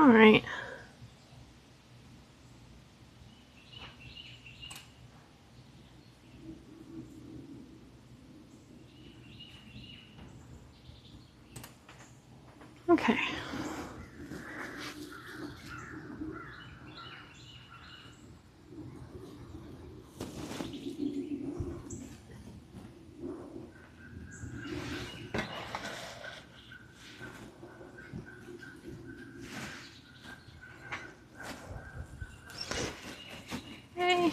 All right. Okay. Okay.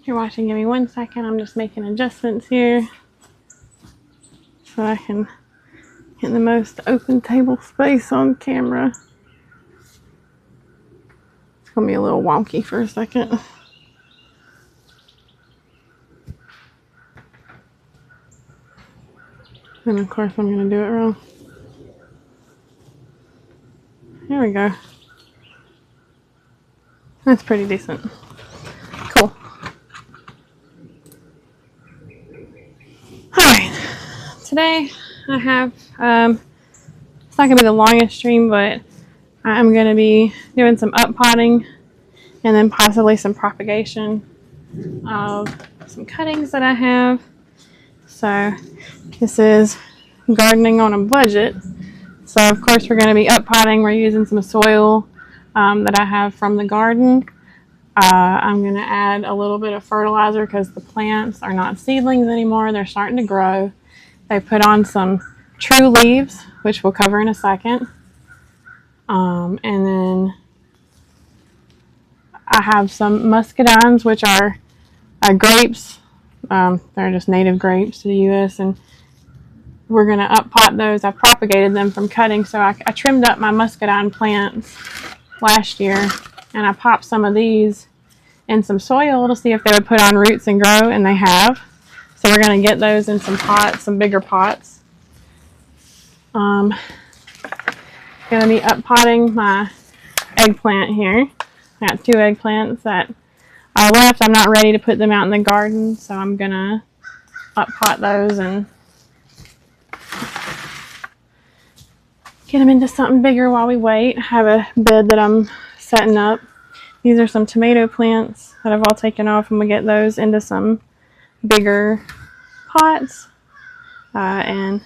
If you're watching, give me 1 second. I'm just making adjustments here so I can get the most open table space on camera. It's gonna be a little wonky for a second. And of course I'm gonna do it wrong. There we go. That's pretty decent. Cool. Alright. Today I have, it's not gonna be the longest stream, but I'm gonna be doing some up-potting and then possibly some propagation of some cuttings that I have. So this is gardening on a budget. So of course we're going to be up-potting. We're using some soil that I have from the garden. I'm going to add a little bit of fertilizer because the plants are not seedlings anymore. They're starting to grow. They put on some true leaves, which we'll cover in a second. And then I have some muscadines, which are grapes. They're just native grapes to the U.S. and we're going to up-pot those. I propagated them from cutting, so I trimmed up my muscadine plants last year, and I popped some of these in some soil to see if they would put on roots and grow, and they have. So we're going to get those in some pots, some bigger pots. Going to be up-potting my eggplant here. I got 2 eggplants that are left. I'm not ready to put them out in the garden, so I'm going to up-pot those and get them into something bigger while we wait. I have a bed that I'm setting up. These are some tomato plants that I've all taken off, and we get those into some bigger pots. And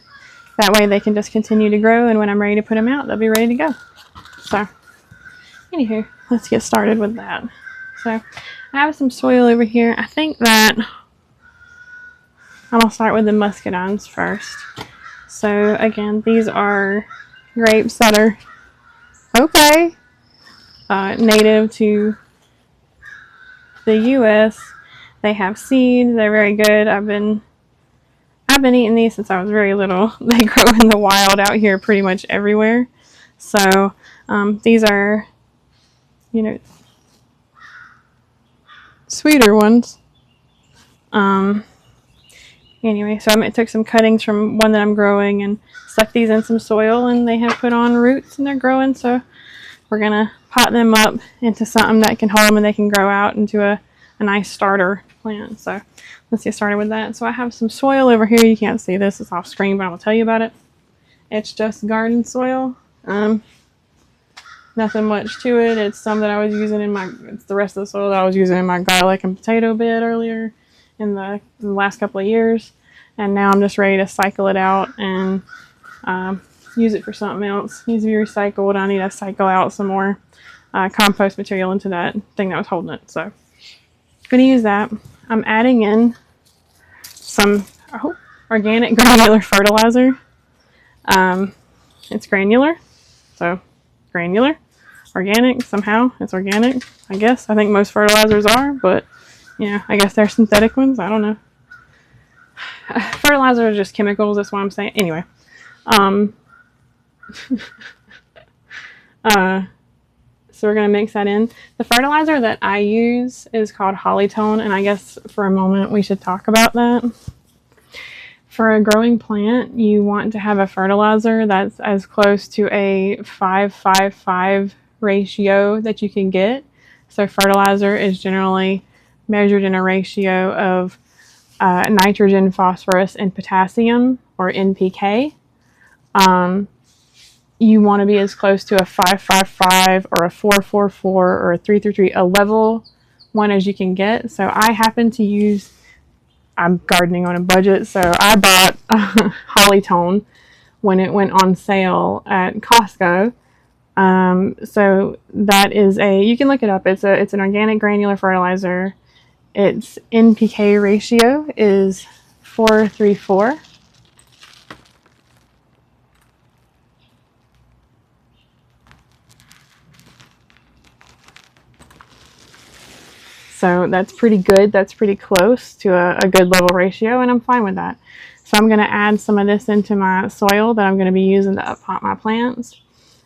that way they can just continue to grow, and when I'm ready to put them out, they'll be ready to go. So, anywho, let's get started with that. So, I have some soil over here. I think that I'm going to start with the muscadines first. So, again, these are grapes that are okay, native to the U.S. They have seeds. They're very good. I've been eating these since I was very little. They grow in the wild out here pretty much everywhere. So these are, sweeter ones. Anyway, so I took some cuttings from one that I'm growing and stuck these in some soil, and they have put on roots and they're growing. So we're going to pot them up into something that can hold them and they can grow out into a nice starter plant. So let's get started with that. So I have some soil over here. You can't see this. It's off screen, but I will tell you about it. It's just garden soil. Nothing much to it. It's some that I was using it's the rest of the soil that I was using in my garlic and potato bed earlier in the last couple of years, and now I'm just ready to cycle it out and use it for something else. It needs to be recycled. I need to cycle out some more compost material into that thing that was holding it. So I'm going to use that. I'm adding in some organic granular fertilizer. It's granular, so granular, organic, somehow it's organic, I guess. I think most fertilizers are, but I guess they're synthetic ones. I don't know. Fertilizer are just chemicals. That's what I'm saying. Anyway. So we're going to mix that in. The fertilizer that I use is called Hollytone, and I guess for a moment we should talk about that. For a growing plant, you want to have a fertilizer that's as close to a 5-5-5 ratio that you can get. So fertilizer is generally measured in a ratio of nitrogen, phosphorus, and potassium, or NPK. you want to be as close to a 5-5-5 or a 4-4-4 or a 3-3-3, a level one as you can get. So I happen to use, I'm gardening on a budget, so I bought Holly Tone when it went on sale at Costco. So that is you can look it up. It's an organic granular fertilizer. Its NPK ratio is 4:3:4. So that's pretty good. That's pretty close to a good level ratio, and I'm fine with that. So I'm going to add some of this into my soil that I'm going to be using to up-pot my plants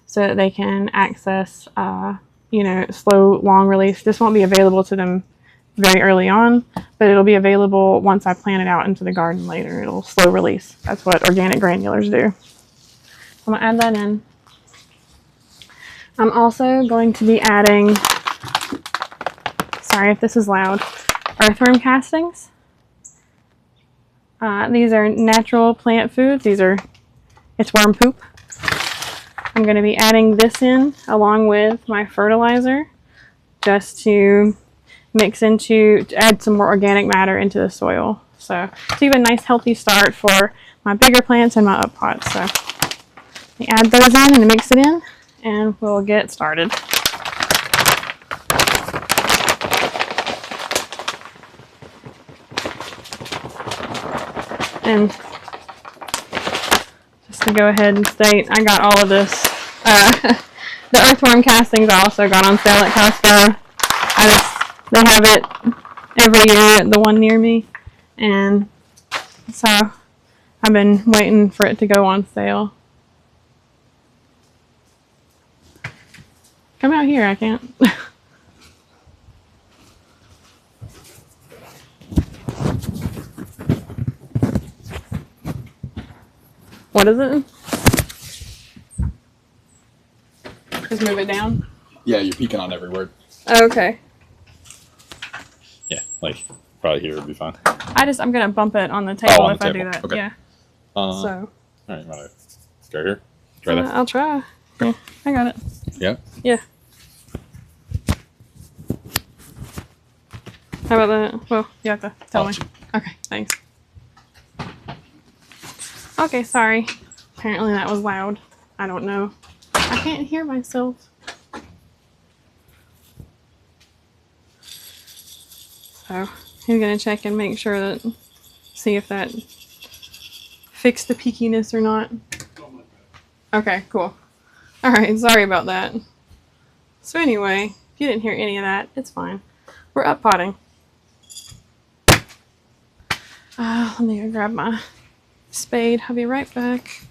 so that they can access, slow, long release. This won't be available to them very early on, but it'll be available once I plant it out into the garden later. It'll slow release. That's what organic granulars do. I'm going to add that in. I'm also going to be adding, sorry if this is loud, earthworm castings. These are natural plant foods. It's worm poop. I'm going to be adding this in along with my fertilizer just to add some more organic matter into the soil. So to give a nice healthy start for my bigger plants and my up pots. So we add those in and mix it in, and we'll get started. And just to go ahead and state, I got all of this. The earthworm castings I also got on sale at Costco. They have it every year at the one near me, and so I've been waiting for it to go on sale. Come out here, I can't. What is it? Just move it down? Yeah, you're peeking on every word. Oh, okay. Yeah, like probably here would be fine. I'm gonna bump it on the table on if the I table. do that. Okay. Yeah. So. All right, you wanna go here? Try that. I'll try. Yeah, I got it. Yeah. Yeah. How about that? Well, you have to tell me. Okay, thanks. Okay, sorry. Apparently that was loud. I don't know. I can't hear myself. So he's gonna check and make sure that, see if that fixed the peakiness or not. Okay, cool. Alright, sorry about that. So anyway, if you didn't hear any of that, it's fine. We're up-potting. Let me go grab my spade. I'll be right back.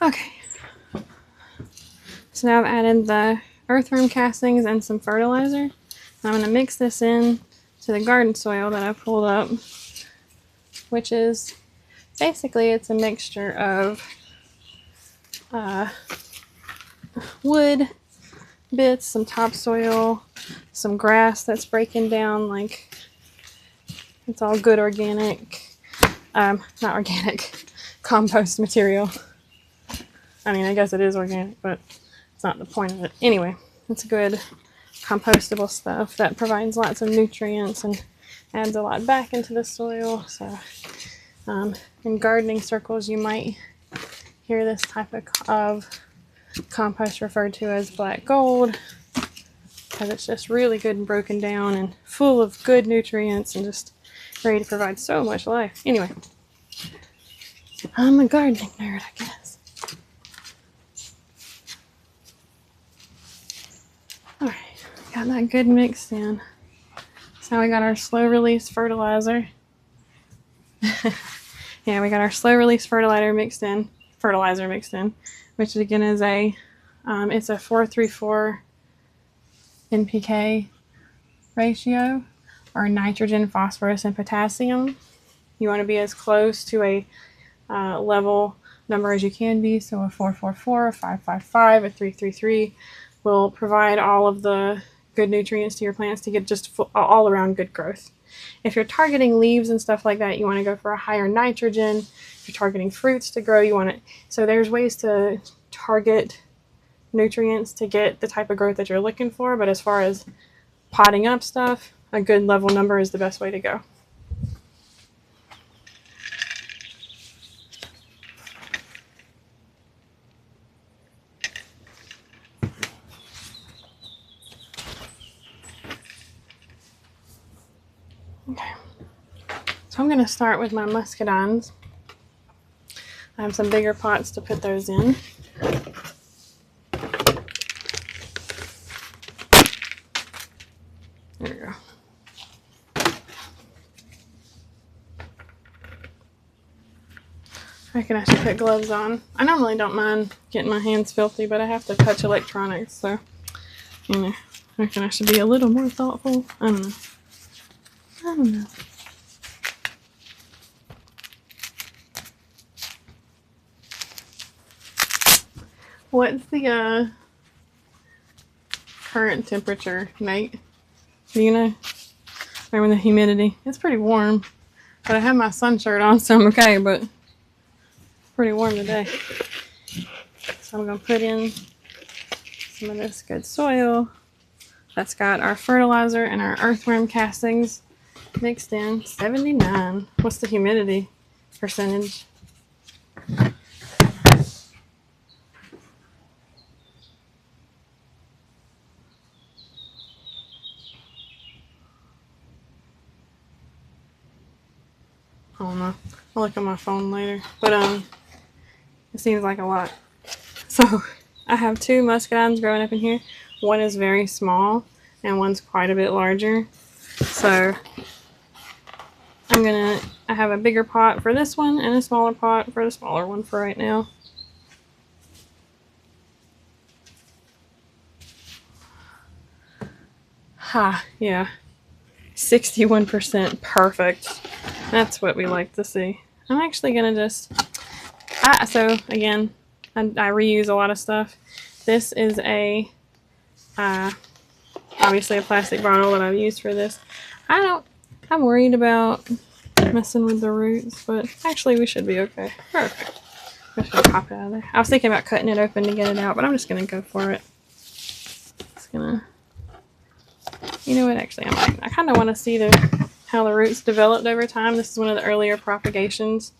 Okay. So now I've added the earthworm castings and some fertilizer. And I'm going to mix this in to the garden soil that I pulled up, which is basically, it's a mixture of wood bits, some topsoil, some grass that's breaking down, like it's all good organic, not organic, compost material. I mean, I guess it is organic, but it's not the point of it. Anyway, it's good compostable stuff that provides lots of nutrients and adds a lot back into the soil. So in gardening circles, you might hear this type of compost referred to as black gold, because it's just really good and broken down and full of good nutrients and just ready to provide so much life. Anyway, I'm a gardening nerd, I guess. Alright, got that good mixed in. So now we got our slow release fertilizer. Yeah, we got our slow release fertilizer mixed in, which again is it's a 4:3:4 NPK ratio. are nitrogen, phosphorus, and potassium. You want to be as close to a level number as you can be. So a 444, a 555, a 333 will provide all of the good nutrients to your plants to get just all around good growth. If you're targeting leaves and stuff like that, you want to go for a higher nitrogen. If you're targeting fruits to grow, you want it. So there's ways to target nutrients to get the type of growth that you're looking for. But as far as potting up stuff, a good level number is the best way to go. Okay, so I'm going to start with my muscadines. I have some bigger pots to put those in. There we go. I reckon I should put gloves on. I normally don't mind getting my hands filthy, but I have to touch electronics, so, you know, I reckon I should be a little more thoughtful. I don't know. I don't know. What's the current temperature, Nate? Do you know? Or with the humidity? It's pretty warm. But I have my sun shirt on, so I'm okay, but it's pretty warm today. So I'm going to put in some of this good soil. That's got our fertilizer and our earthworm castings mixed in. 79. What's the humidity percentage? I don't know. I'll look on my phone later. But it seems like a lot. So I have two muscadines growing up in here. One is very small and one's quite a bit larger. So I have a bigger pot for this one and a smaller pot for the smaller one for right now. Yeah. 61%, perfect. That's what we like to see. I'm actually gonna just, so again, I reuse a lot of stuff. This is obviously a plastic bottle that I've used for this. I'm worried about messing with the roots, but actually we should be okay. Perfect. I'm just gonna pop it out of there. I was thinking about cutting it open to get it out, but I'm just gonna go for it. Just gonna, you know what, actually I kind of want to see how the roots developed over time. This is one of the earlier propagations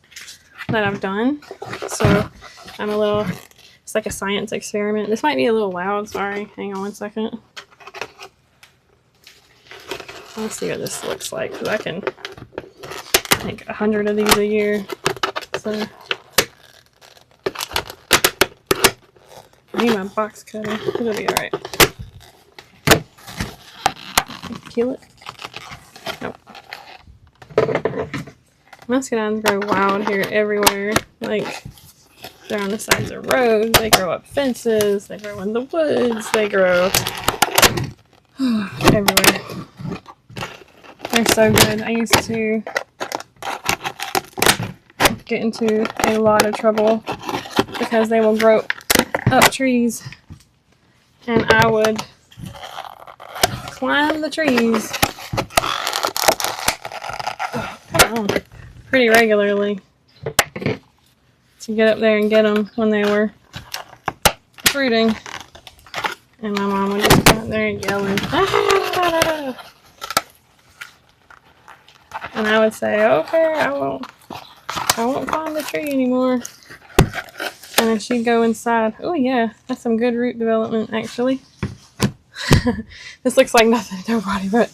that I've done. So it's like a science experiment. This might be a little loud, sorry. Hang on one second. Let's see what this looks like, because I can make 100 of these a year. So I need my box cutter. It'll be alright. Kill it. Nope. Muscadines grow wild here everywhere. Like, they're on the sides of roads, they grow up fences, they grow in the woods, they grow everywhere. They're so good. I used to get into a lot of trouble because they will grow up trees and I would climb the trees pretty regularly to get up there and get them when they were fruiting. And my mom would just go out there yelling, "Ah!" And I would say, okay, I won't climb the tree anymore. And then she'd go inside. Oh yeah, that's some good root development actually. This looks like nothing to nobody, but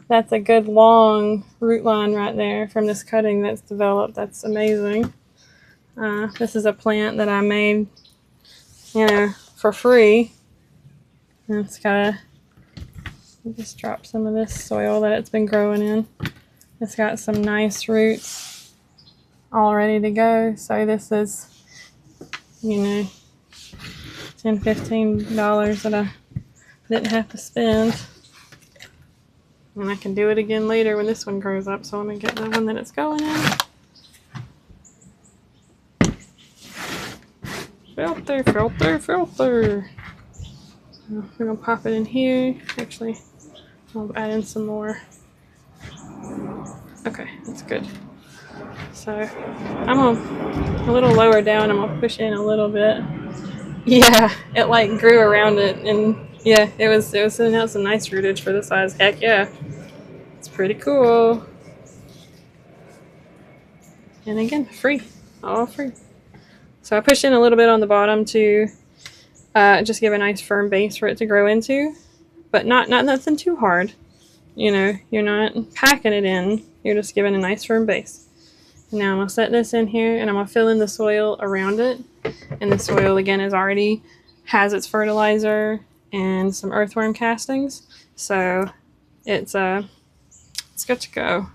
that's a good long root line right there from this cutting that's developed. That's amazing. This is a plant that I made, for free. And it's got just drop some of this soil that it's been growing in. It's got some nice roots all ready to go. So this is, $10, $15 that I didn't have to spend. And I can do it again later when this one grows up. So I'm going to get the one that it's going in. Filter, filter, filter. We're going to pop it in here. Actually, I'll add in some more. Okay, that's good. So I'm a little lower down. I'm going to push in a little bit. Yeah, it like grew around it. And yeah, it was sending out some nice rootage for the size. Heck yeah. It's pretty cool. And again, free. All free. So I pushed in a little bit on the bottom to just give a nice firm base for it to grow into, but not nothing too hard. You know, you're not packing it in. You're just giving a nice firm base. Now I'm going to set this in here and I'm going to fill in the soil around it. And the soil again already has its fertilizer and some earthworm castings. So it's good to go.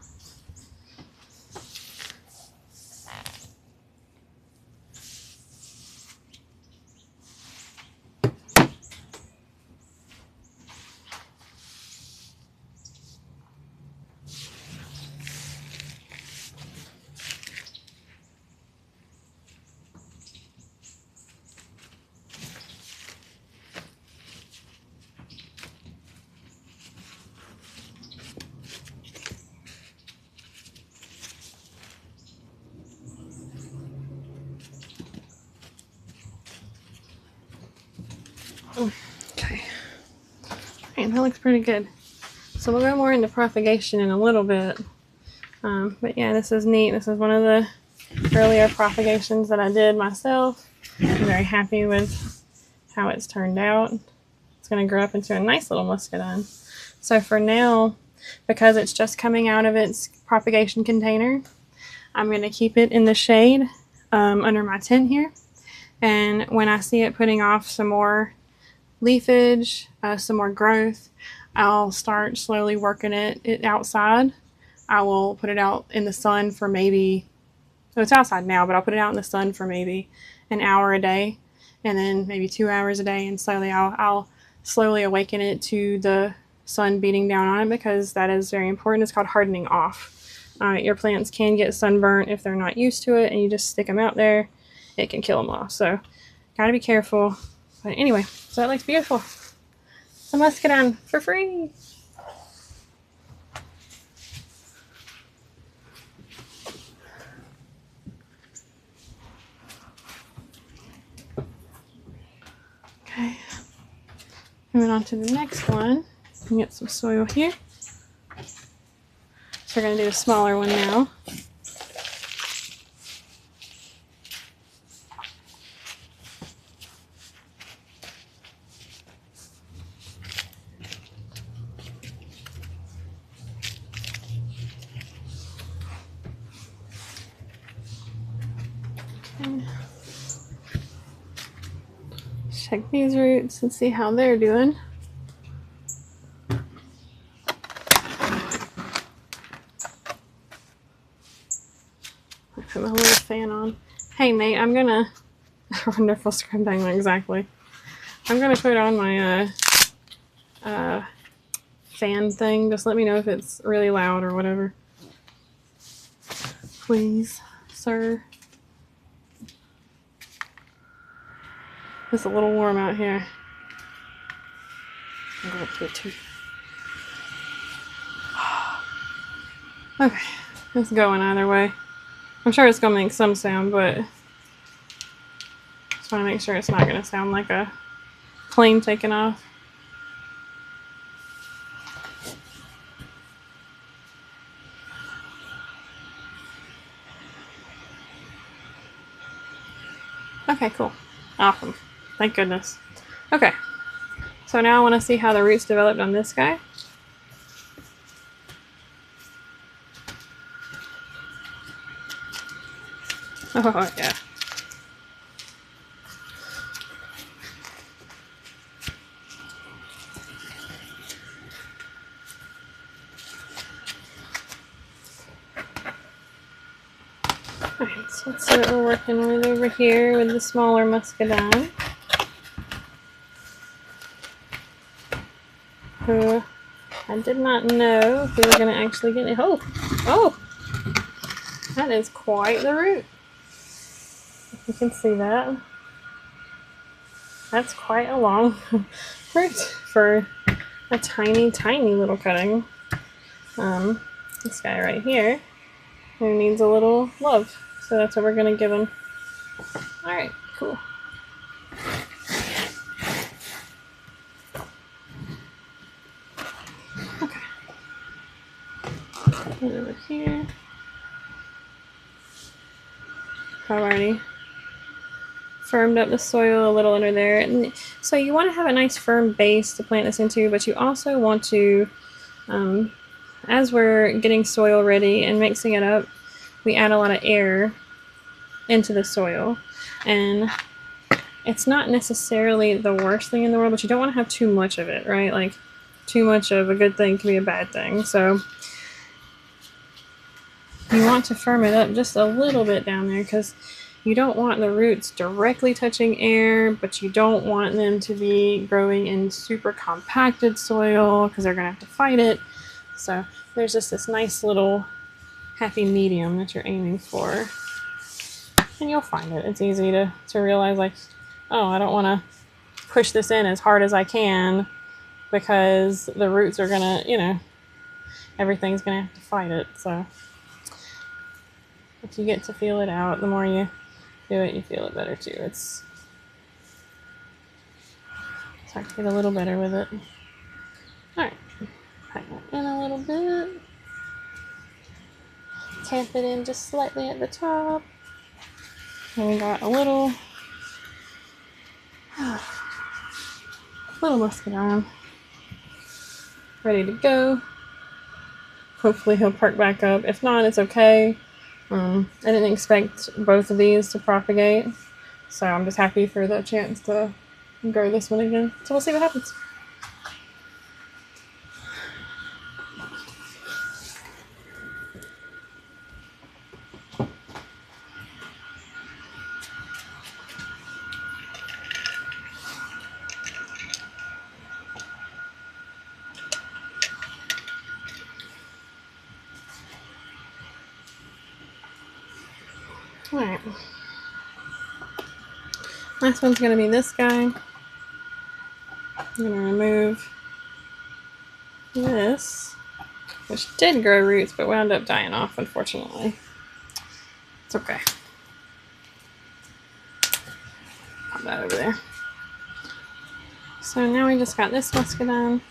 Okay. Alright, that looks pretty good. So we'll go more into propagation in a little bit. But yeah, this is neat. This is one of the earlier propagations that I did myself. I'm very happy with how it's turned out. It's going to grow up into a nice little muscadine. So for now, because it's just coming out of its propagation container, I'm going to keep it in the shade under my tent here. And when I see it putting off some more leafage, some more growth, I'll start slowly working it outside. I will put it out in the sun for maybe, so it's outside now, but I'll put it out in the sun for maybe an hour a day, and then maybe 2 hours a day, and slowly I'll slowly awaken it to the sun beating down on it, because that is very important. It's called hardening off. Your plants can get sunburnt if they're not used to it, and you just stick them out there, it can kill them off. So gotta be careful. But anyway, so that looks beautiful. It's a muscadine for free. Okay, moving on to the next one. Get some soil here. So we're going to do a smaller one now. Okay. Check these roots and see how they're doing. Put my little fan on. Hey Nate, I'm gonna wonderful scrum dangling, exactly. I'm gonna put on my fan thing. Just let me know if it's really loud or whatever. Please, sir. It's a little warm out here. I'm going to it too. Okay, it's going either way. I'm sure it's going to make some sound, but just want to make sure it's not going to sound like a plane taking off. Okay, cool. Awesome. Thank goodness. Okay, so now I want to see how the roots developed on this guy. Oh, yeah. Alright, so let's see what we're working with over here with the smaller muscadine. Who I I did not know if we were going to actually get it. Oh, oh, that is quite the root. You can see that. That's quite a long root for a tiny, tiny little cutting. This guy right here, who needs a little love. So that's what we're going to give him. Alright, cool. Okay. Put it over here. I've already firmed up the soil a little under there. And so you want to have a nice firm base to plant this into, but you also want to, as we're getting soil ready and mixing it up, we add a lot of air into the soil. And it's not necessarily the worst thing in the world, but you don't want to have too much of it, right? Like, too much of a good thing can be a bad thing. So you want to firm it up just a little bit down there, because you don't want the roots directly touching air, but you don't want them to be growing in super compacted soil because they're going to have to fight it. So there's just this nice little happy medium that you're aiming for. And you'll find it. It's easy to realize, like, oh, I don't want to push this in as hard as I can because the roots are going to, you know, everything's going to have to fight it. So if you get to feel it out, the more you do it, you feel it better too. It's hard to get a little better with it. Alright, pack that in a little bit. Tamp it in just slightly at the top. And we got a little muscadine ready to go. Hopefully he'll perk back up. If not, it's okay. I didn't expect both of these to propagate, so I'm just happy for the chance to grow this one again. So we'll see what happens. Alright. Last one's going to be this guy. I'm going to remove this, which did grow roots but wound up dying off, unfortunately. It's okay. Pop that over there. So now we just got this muscadine.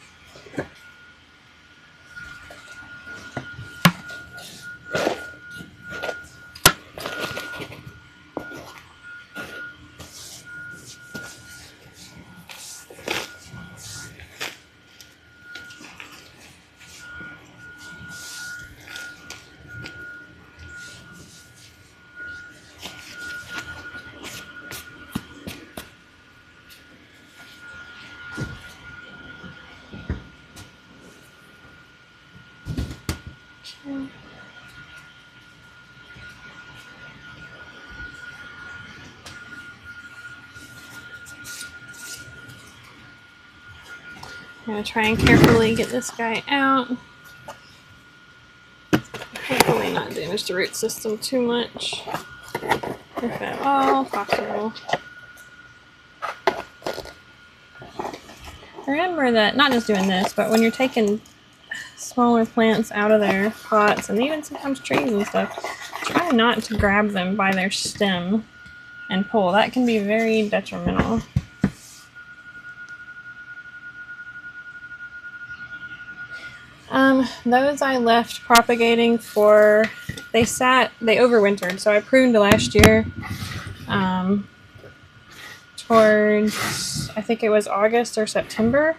I'm going to try and carefully get this guy out. Hopefully not damage the root system too much, if at all possible. Remember that, not just doing this, but when you're taking smaller plants out of their pots, and even sometimes trees and stuff, try not to grab them by their stem and pull. That can be very detrimental. Those I left propagating for, they overwintered, so I pruned last year, towards, I think it was August or September,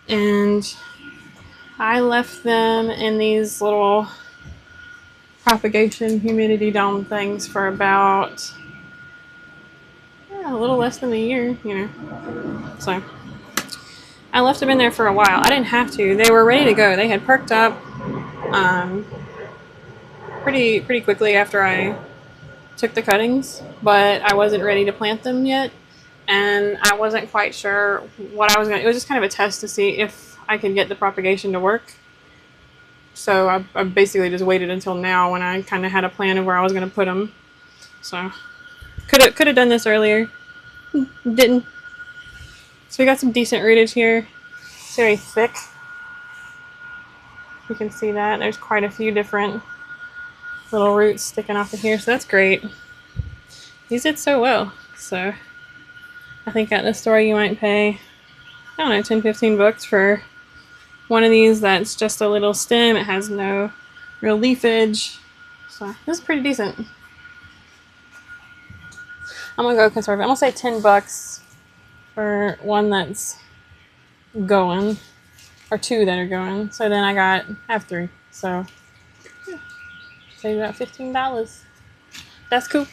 and I left them in these little propagation humidity dome things for about a little less than a year, you know, so I left them in there for a while. I didn't have to. They were ready to go. They had perked up pretty quickly after I took the cuttings, but I wasn't ready to plant them yet. and I wasn't quite sure what I was going to. It was just kind of a test to see if I could get the propagation to work. So I basically just waited until now when I kind of had a plan of where I was going to put them. So could have done this earlier. Didn't. So we got some decent rootage here. It's very thick. You can see that. There's quite a few different little roots sticking off of here, so that's great. These did so well. So I think at the store you might pay, I don't know, 10-15 bucks for one of these that's just a little stem. It has no real leafage. So this is pretty decent. I'm gonna go conservative. I'm gonna say 10 bucks for one that's going, or two that are going. So then I have three. So yeah, save about $15. That's cool.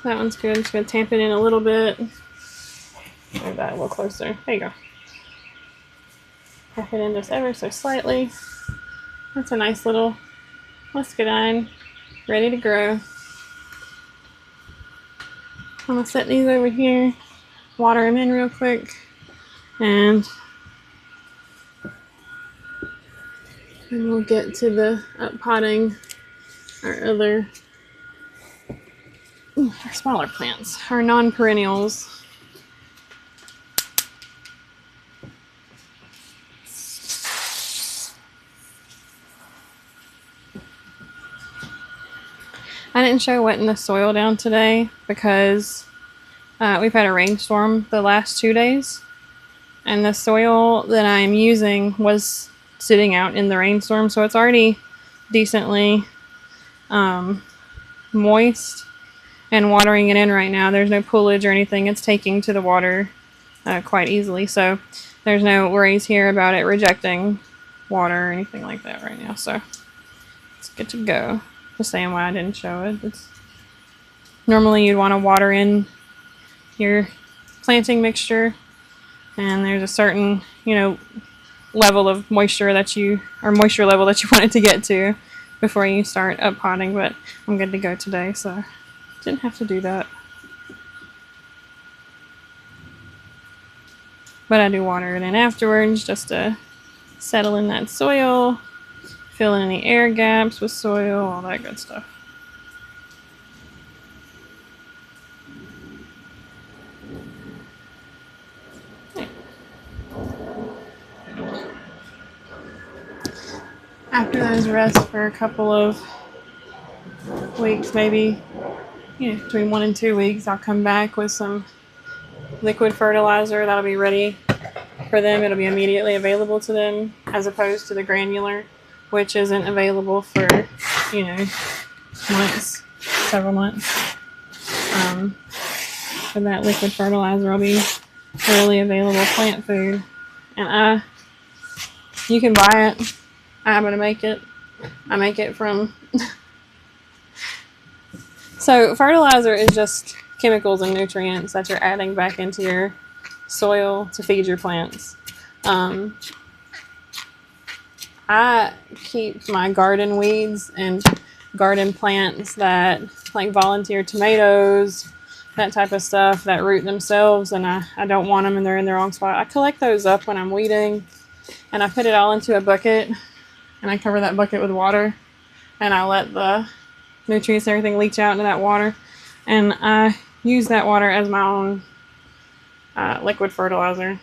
That one's good. I'm just gonna tamp it in a little bit. Move that a little closer. There you go. Tap it in just ever so slightly. That's a nice little muscadine, ready to grow. I'm gonna set these over here, water them in real quick, and we'll get to the up-potting our other, our smaller plants, our non-perennials. I didn't show wetting the soil down today because we've had a rainstorm the last 2 days, and the soil that I'm using was sitting out in the rainstorm, so it's already decently moist, and watering it in right now, there's no pullage or anything. It's taking to the water quite easily, so there's no worries here about it rejecting water or anything like that right now, so it's good to go. Just saying why I didn't show it. It's normally you'd want to water in your planting mixture, and there's a certain, level of moisture that moisture level that you want it to get to before you start up-potting, but I'm good to go today, so didn't have to do that. But I do water it in afterwards just to settle in that soil, fill in any air gaps with soil, all that good stuff. After those rest for a couple of weeks, maybe between 1 and 2 weeks, I'll come back with some liquid fertilizer that'll be ready for them. It'll be immediately available to them, as opposed to the granular, which isn't available for months, several months. So that liquid fertilizer will be readily available plant food, and you can buy it. I'm gonna make it. I make it from. So fertilizer is just chemicals and nutrients that you're adding back into your soil to feed your plants. I keep my garden weeds and garden plants that, like volunteer tomatoes, that type of stuff that root themselves, and I don't want them and they're in the wrong spot. I collect those up when I'm weeding, and I put it all into a bucket, and I cover that bucket with water, and I let the nutrients and everything leach out into that water, and I use that water as my own liquid fertilizer.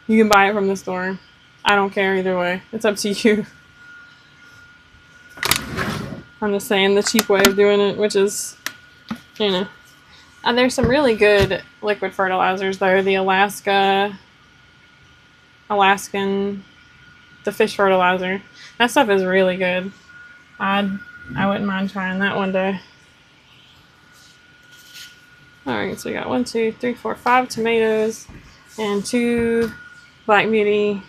You can buy it from the store. I don't care either way. It's up to you. I'm just saying the cheap way of doing it, which is, there's some really good liquid fertilizers though. The Alaskan, the fish fertilizer. That stuff is really good. I wouldn't mind trying that one day. Alright, so we got 1, 2, 3, 4, 5 tomatoes and 2 Black Beauty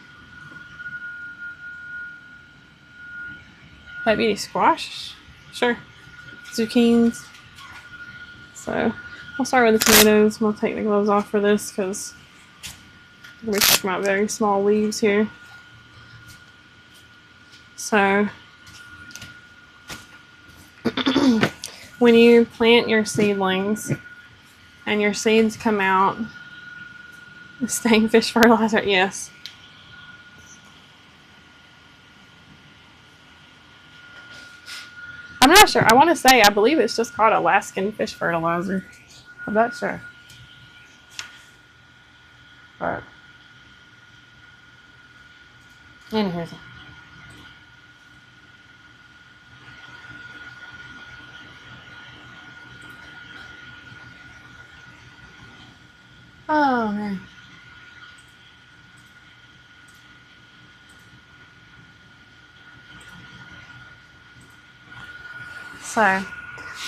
squash? Sure. Zucchinis. So I'll start with the tomatoes. We'll take the gloves off for this because we're talking about very small leaves here. So when you plant your seedlings and your seeds come out, staying fish fertilizer, yes. I'm not sure. I want to say, I believe it's just called Alaskan fish fertilizer. I'm not sure. But, anyways. Oh, man. So,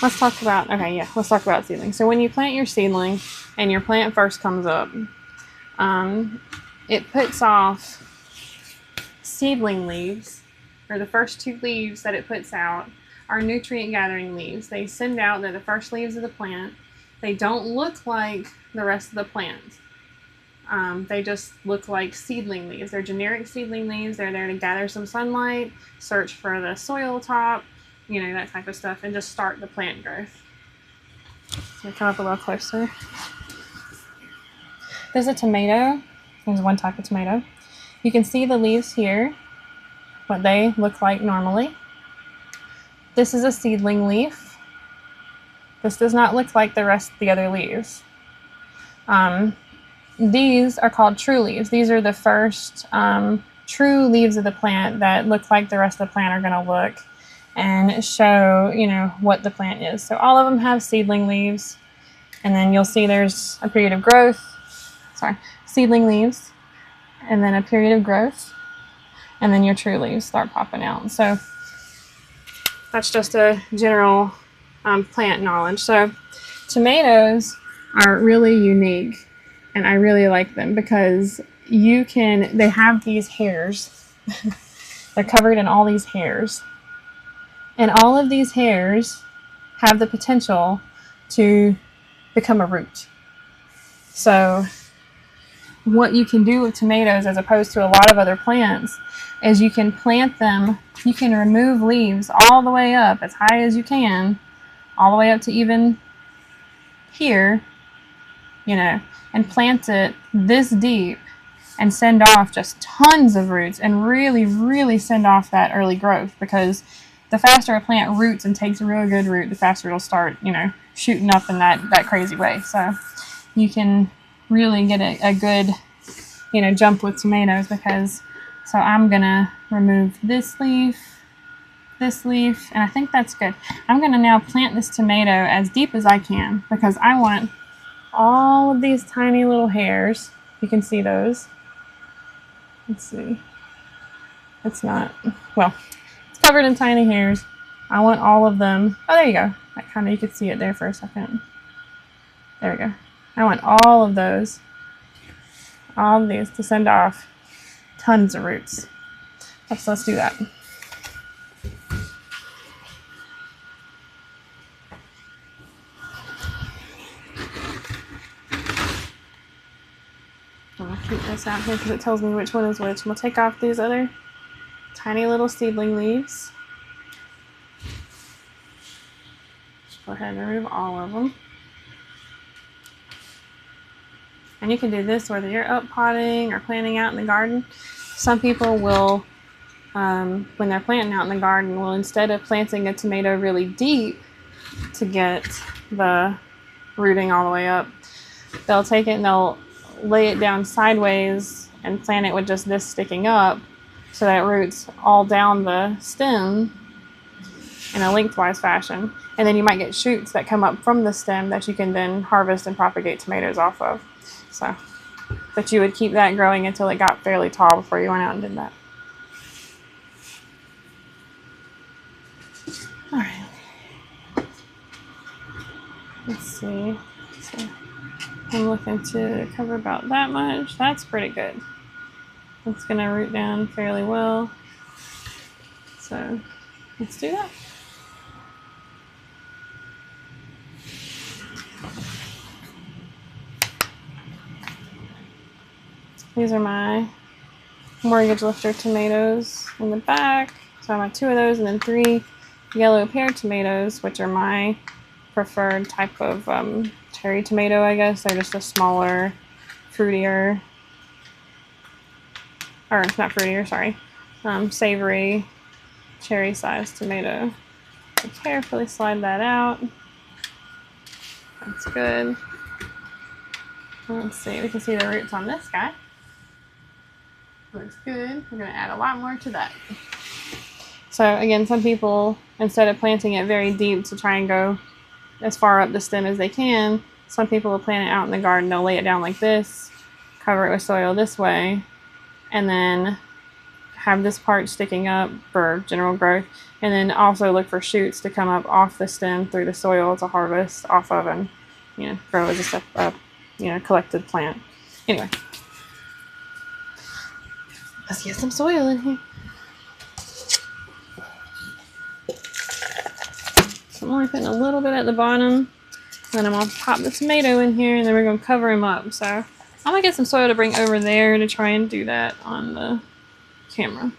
let's talk about, let's talk about seedlings. So when you plant your seedling and your plant first comes up, it puts off seedling leaves, or the first 2 leaves that it puts out are nutrient gathering leaves. They send out, they're the first leaves of the plant. They don't look like the rest of the plant. They just look like seedling leaves. They're generic seedling leaves. They're there to gather some sunlight, search for the soil top, that type of stuff, and just start the plant growth. So come up a little closer. There's a tomato. There's one type of tomato. You can see the leaves here, what they look like normally. This is a seedling leaf. This does not look like the rest of the other leaves. These are called true leaves. These are the first true leaves of the plant that look like the rest of the plant are going to look and show, what the plant is. So all of them have seedling leaves, and then you'll see there's a period of growth. Seedling leaves, and then a period of growth, and then your true leaves start popping out. So that's just a general plant knowledge. So tomatoes are really unique, and I really like them because they have these hairs. They're covered in all these hairs. And all of these hairs have the potential to become a root. So what you can do with tomatoes, as opposed to a lot of other plants, is you can plant them, you can remove leaves all the way up, as high as you can, all the way up to even here, and plant it this deep and send off just tons of roots and really, really send off that early growth, because the faster a plant roots and takes a real good root, the faster it'll start, shooting up in that crazy way. So you can really get a good, jump with tomatoes so I'm going to remove this leaf, and I think that's good. I'm going to now plant this tomato as deep as I can because I want all of these tiny little hairs. You can see those. Let's see. It's covered in tiny hairs. I want all of them. Oh, there you go. You could see it there for a second. There we go. I want all of these to send off tons of roots. Let's do that. I'm going to keep this out here because it tells me which one is which. We'll take off these other tiny little seedling leaves. Go ahead and remove all of them. And you can do this whether you're up-potting or planting out in the garden. Some people will, when they're planting out in the garden, will, instead of planting a tomato really deep to get the rooting all the way up, they'll take it and they'll lay it down sideways and plant it with just this sticking up so that it roots all down the stem in a lengthwise fashion. And then you might get shoots that come up from the stem that you can then harvest and propagate tomatoes off of. But you would keep that growing until it got fairly tall before you went out and did that. All right. Let's see. So I'm looking to cover about that much. That's pretty good. It's going to root down fairly well. So let's do that. These are my mortgage lifter tomatoes in the back. So I have 2 of those and then 3 yellow pear tomatoes, which are my preferred type of cherry tomato, I guess. They're just a smaller, fruitier, or it's not fruitier, sorry, savory cherry-sized tomato. So carefully slide that out. That's good. Let's see, we can see the roots on this guy. Looks good. We're going to add a lot more to that. So again, some people, instead of planting it very deep to try and go as far up the stem as they can, some people will plant it out in the garden. They'll lay it down like this, cover it with soil this way, and then have this part sticking up for general growth, and then also look for shoots to come up off the stem through the soil to harvest off of and, you know, grow as a step up, you know, collected plant. Anyway, let's get some soil in here. So I'm only putting a little bit at the bottom. Then I'm going to pop the tomato in here, and then we're going to cover him up. So I'm going to get some soil to bring over there to try and do that on the camera.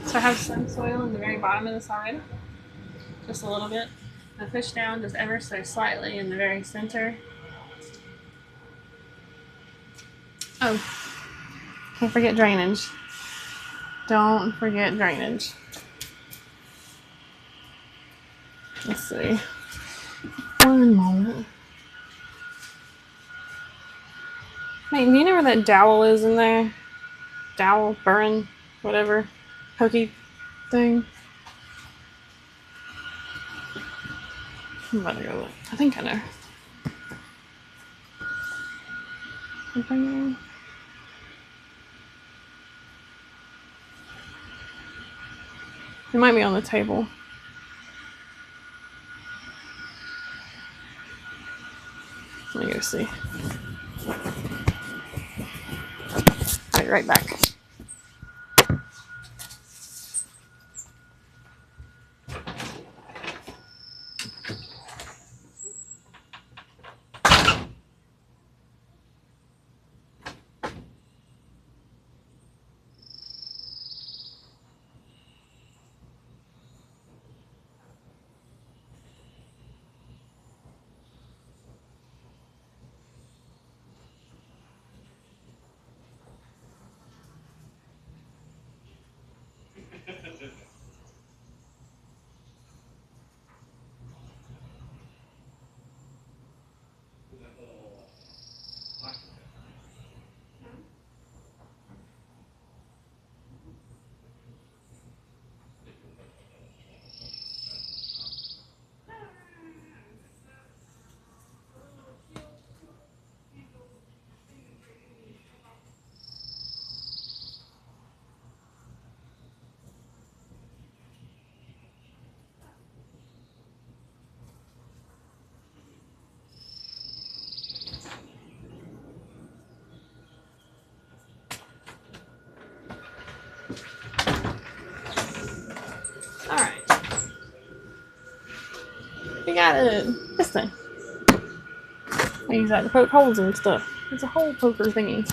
So I have some soil in the very bottom of this already, just a little bit. I push down just ever so slightly in the very center. Oh, can't forget drainage. Don't forget drainage. Let's see. One moment. Hey, do you know where that dowel is in there? Dowel, burn, whatever. Pokey thing. I'm about to go look. I think I know. It might be on the table. Let me go see. I'll be right back. Alright. We got this thing. I use that to poke holes and stuff. It's a hole poker thingy.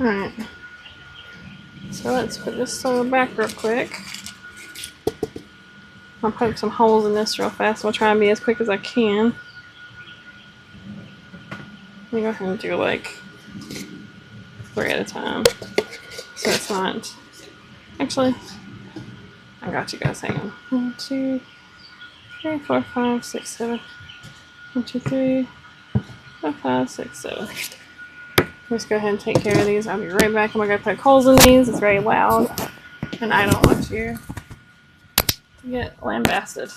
Alright. So let's put this soil back real quick. I'll poke some holes in this real fast. I'll try and be as quick as I can. Let me go ahead and do like 3 at a time. So it's not. Actually, I got you guys. Hang on. 1, 2, 3, 4, 5, 6, 7. 1, 2, 3, 4, 5, 6, 7. Let's go ahead and take care of these. I'll be right back. I'm gonna go poke holes in these. It's very loud. And I don't want you to get lambasted.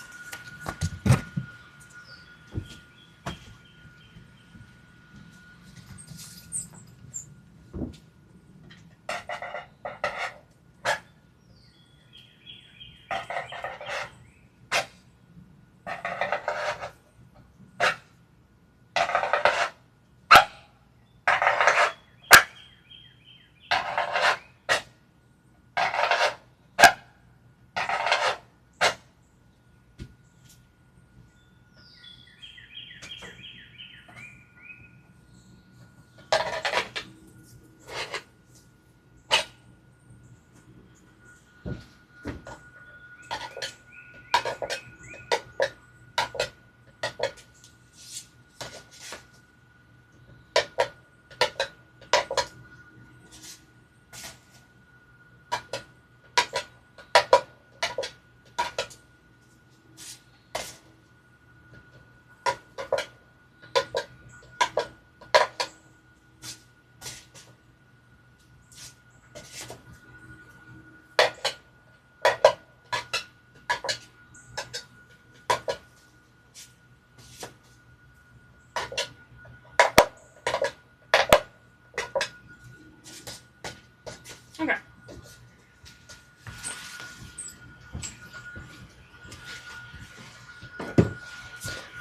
Okay.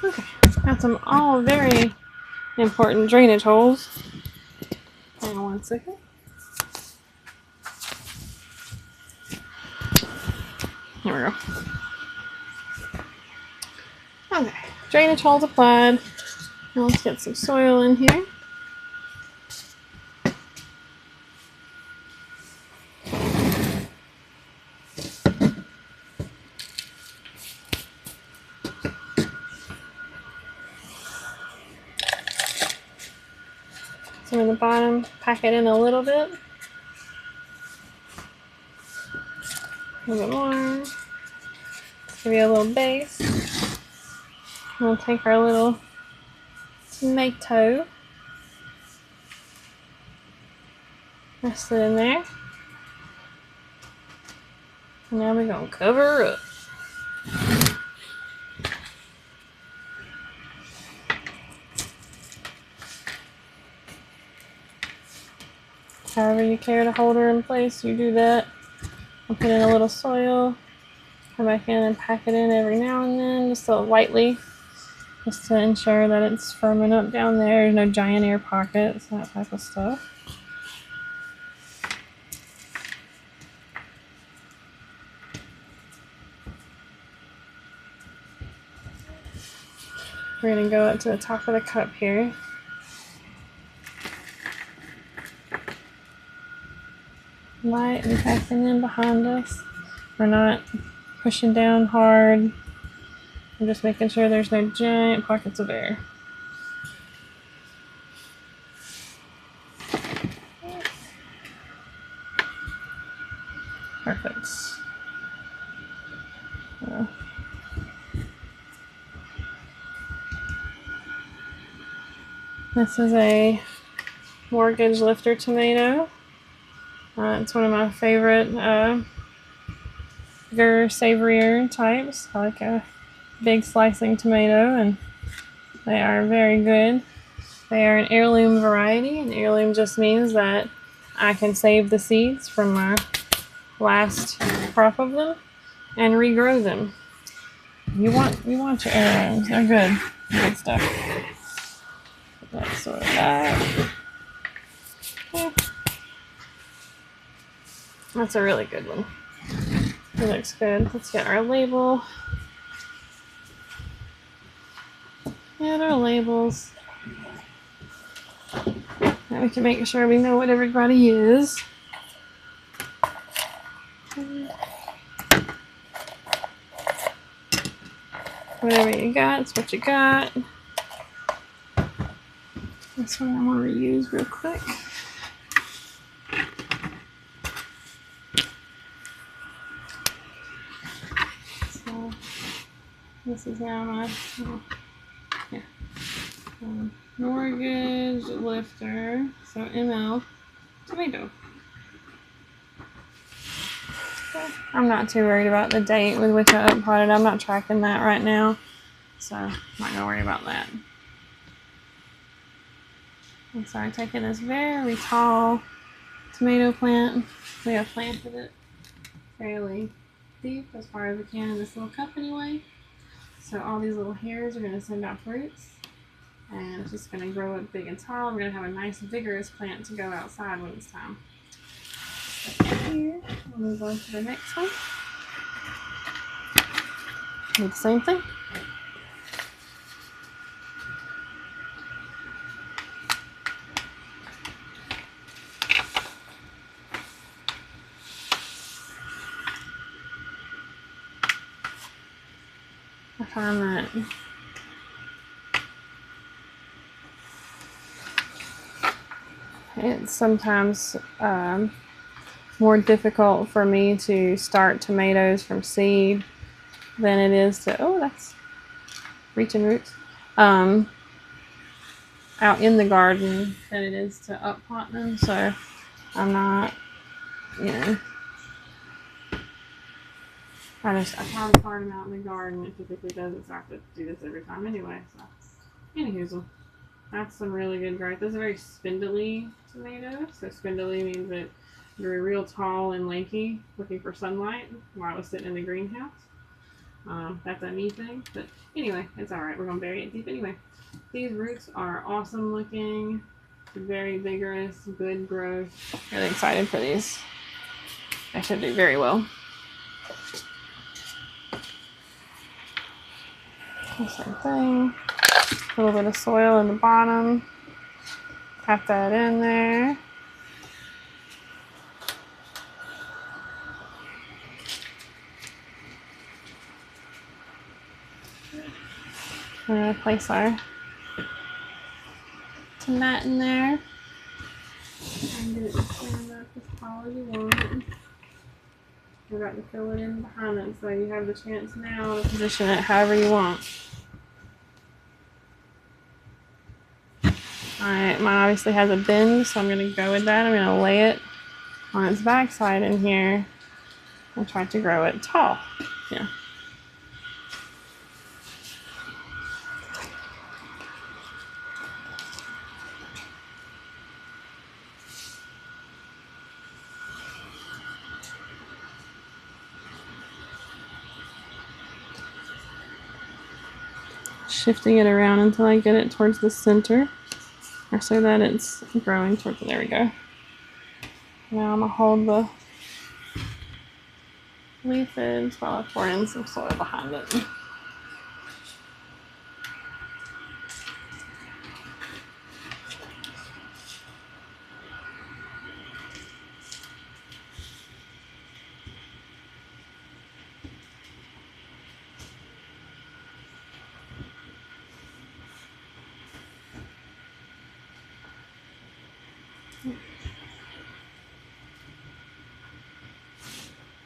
Okay. Got some all very important drainage holes. Hang on 1 second. Here we go. Okay. Drainage holes applied. Now let's get some soil in here. Some in the bottom, pack it in a little bit. A little bit more. Give you a little base. We'll take our little tomato. Rest it in there. And now we're going to cover her up. However you care to hold her in place, you do that. I'll put in a little soil. Come back in and pack it in every now and then, just so lightly. Just to ensure that it's firming up down there. There's no giant air pockets, that type of stuff. We're going to go up to the top of the cup here. Light and packing in behind us. We're not pushing down hard. I'm just making sure there's no giant pockets of air. Perfect. This is a mortgage lifter tomato. It's one of my favorite bigger, savorier types. I like a big slicing tomato, and they are very good. They are an heirloom variety, and heirloom just means that I can save the seeds from my last crop of them and regrow them. You want your heirlooms. They're good. Good stuff. Put that sort of back. Yeah. That's a really good one. It looks good. Let's get our label. And our labels. Now we can make sure we know what everybody is. Whatever you got, it's what you got. This one I'm going to reuse real quick. So this is now my mortgage lifter. So ML tomato. So I'm not too worried about the date with which I uppotted. I'm not tracking that right now, so I'm not going to worry about that. And so I'm taking this very tall tomato plant. We have planted it fairly deep as far as we can in this little cup anyway. So all these little hairs are going to send out roots, and it's just going to grow up big and tall. We're going to have a nice vigorous plant to go outside when it's time. Here, we'll move on to the next one. Do the same thing. I find that it's sometimes more difficult for me to start tomatoes from seed than it is to, oh, that's reaching roots, out in the garden than it is to up-pot them. So I'm not, I try to start them out in the garden. It typically doesn't, so I have to do this every time anyway. So, anywho, that's some really good growth. This is a very spindly tomato. So spindly means that they're real tall and lanky, looking for sunlight while I was sitting in the greenhouse. That's a me thing, but anyway, it's all right. We're gonna bury it deep anyway. These roots are awesome looking, very vigorous, good growth. Really excited for these. They should do very well. Same thing. A little bit of soil in the bottom. Tap that in there. We're going to place our tomato in there. And get it to stand up as tall as you want. We're about to fill it in behind it, so you have the chance now to position it however you want. Alright, mine obviously has a bend, so I'm going to go with that. I'm going to lay it on its backside in here and try to grow it tall. Yeah. Shifting it around until I get it towards the center, or so that it's growing towards, there we go. Now I'm going to hold the leafage while I pour in some soil behind it.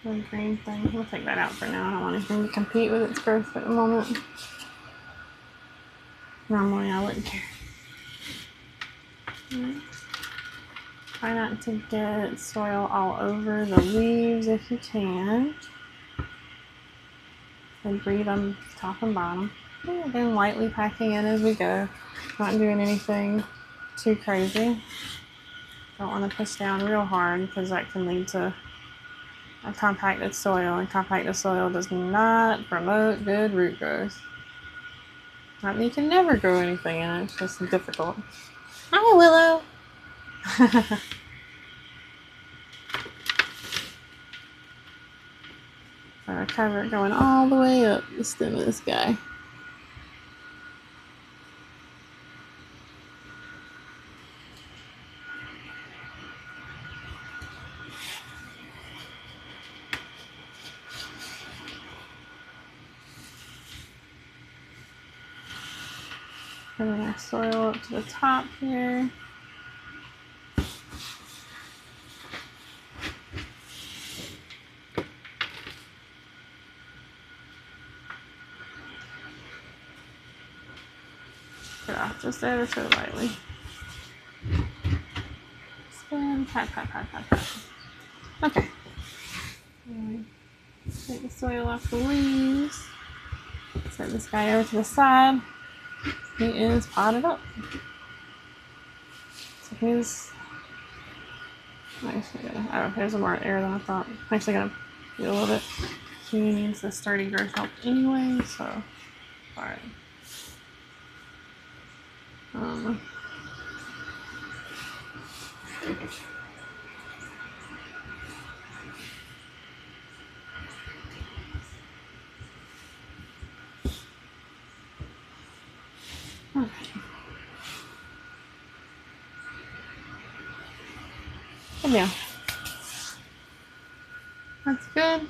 The green thing, we'll take that out for now. I don't want anything to compete with its growth at the moment. Normally I wouldn't care. Right. Try not to get soil all over the leaves if you can. And breathe on top and bottom. And again, lightly packing in as we go. Not doing anything too crazy. Don't want to push down real hard because that can lead to a compacted soil, and compacted soil does not promote good root growth. Not that you can never grow anything in it, it's just difficult. Hi, Willow! So I cover it going all the way up the stem of this guy. Bring our soil up to the top here. Put it off just ever so lightly. Spin, pat, pat, pat, pat, pat. Okay. Take the soil off the leaves. Set this guy over to the side. He is potted up. So he's actually gonna, oh, there's more air than I thought. I'm actually gonna do a little bit. He needs the sturdy growth help anyway, so alright. Okay. Good deal. That's good.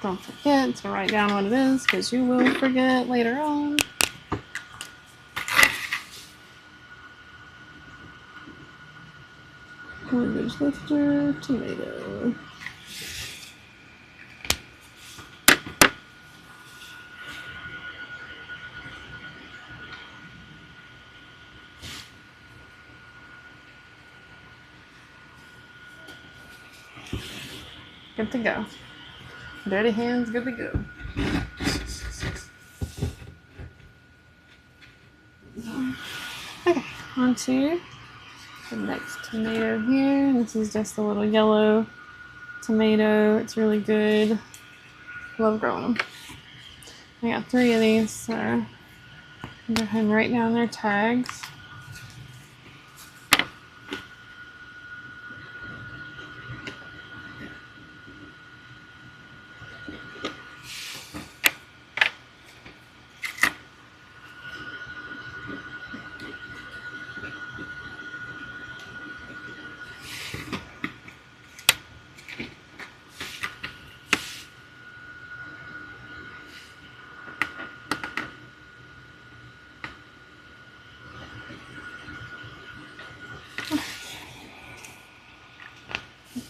Don't forget to write down what it is, because you will forget later on. Cabbage lifter, tomato. Good to go. Dirty hands, good to go. Okay, on to the next tomato here. This is just a little yellow tomato. It's really good. Love growing them. I got 3 of these, so go ahead and write down their tags.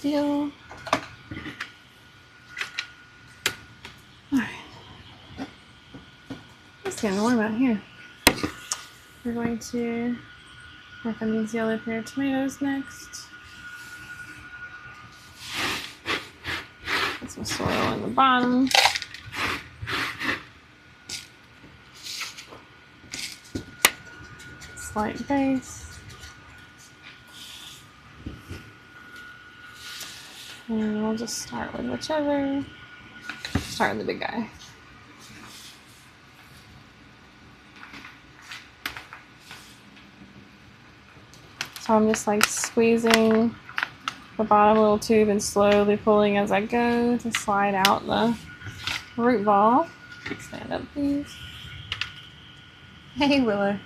Deal. Alright. It's getting warm out here. We're going to work on these yellow pear tomatoes next. Put some soil in the bottom. Slight base. And we'll just start with whichever. Start with the big guy. So I'm just like squeezing the bottom little tube and slowly pulling as I go to slide out the root ball. Stand up, please. Hey, Willow.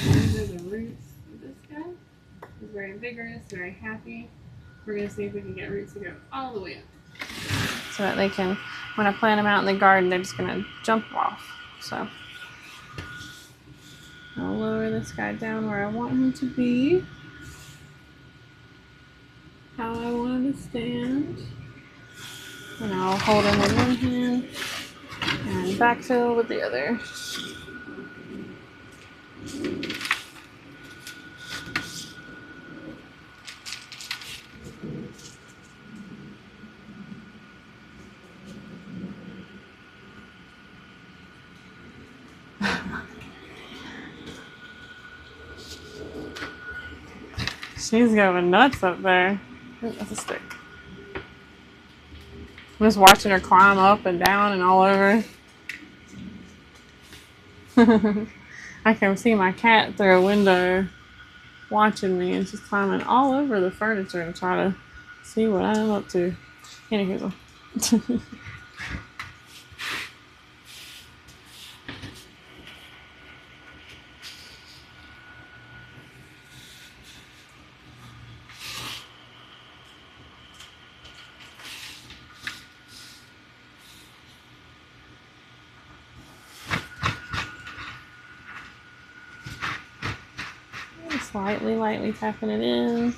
These are the roots of this guy. He's very vigorous, very happy. We're going to see if we can get roots to go all the way up. So that they can, when I plant them out in the garden, they're just going to jump off. So I'll lower this guy down where I want him to be. How I want him to stand. And I'll hold him with one hand and backfill with the other. She's going nuts up there. Ooh, that's a stick. I'm just watching her climb up and down and all over. I can see my cat through a window watching me, and she's climbing all over the furniture and trying to see what I'm up to. Anywho. Lightly tapping it in.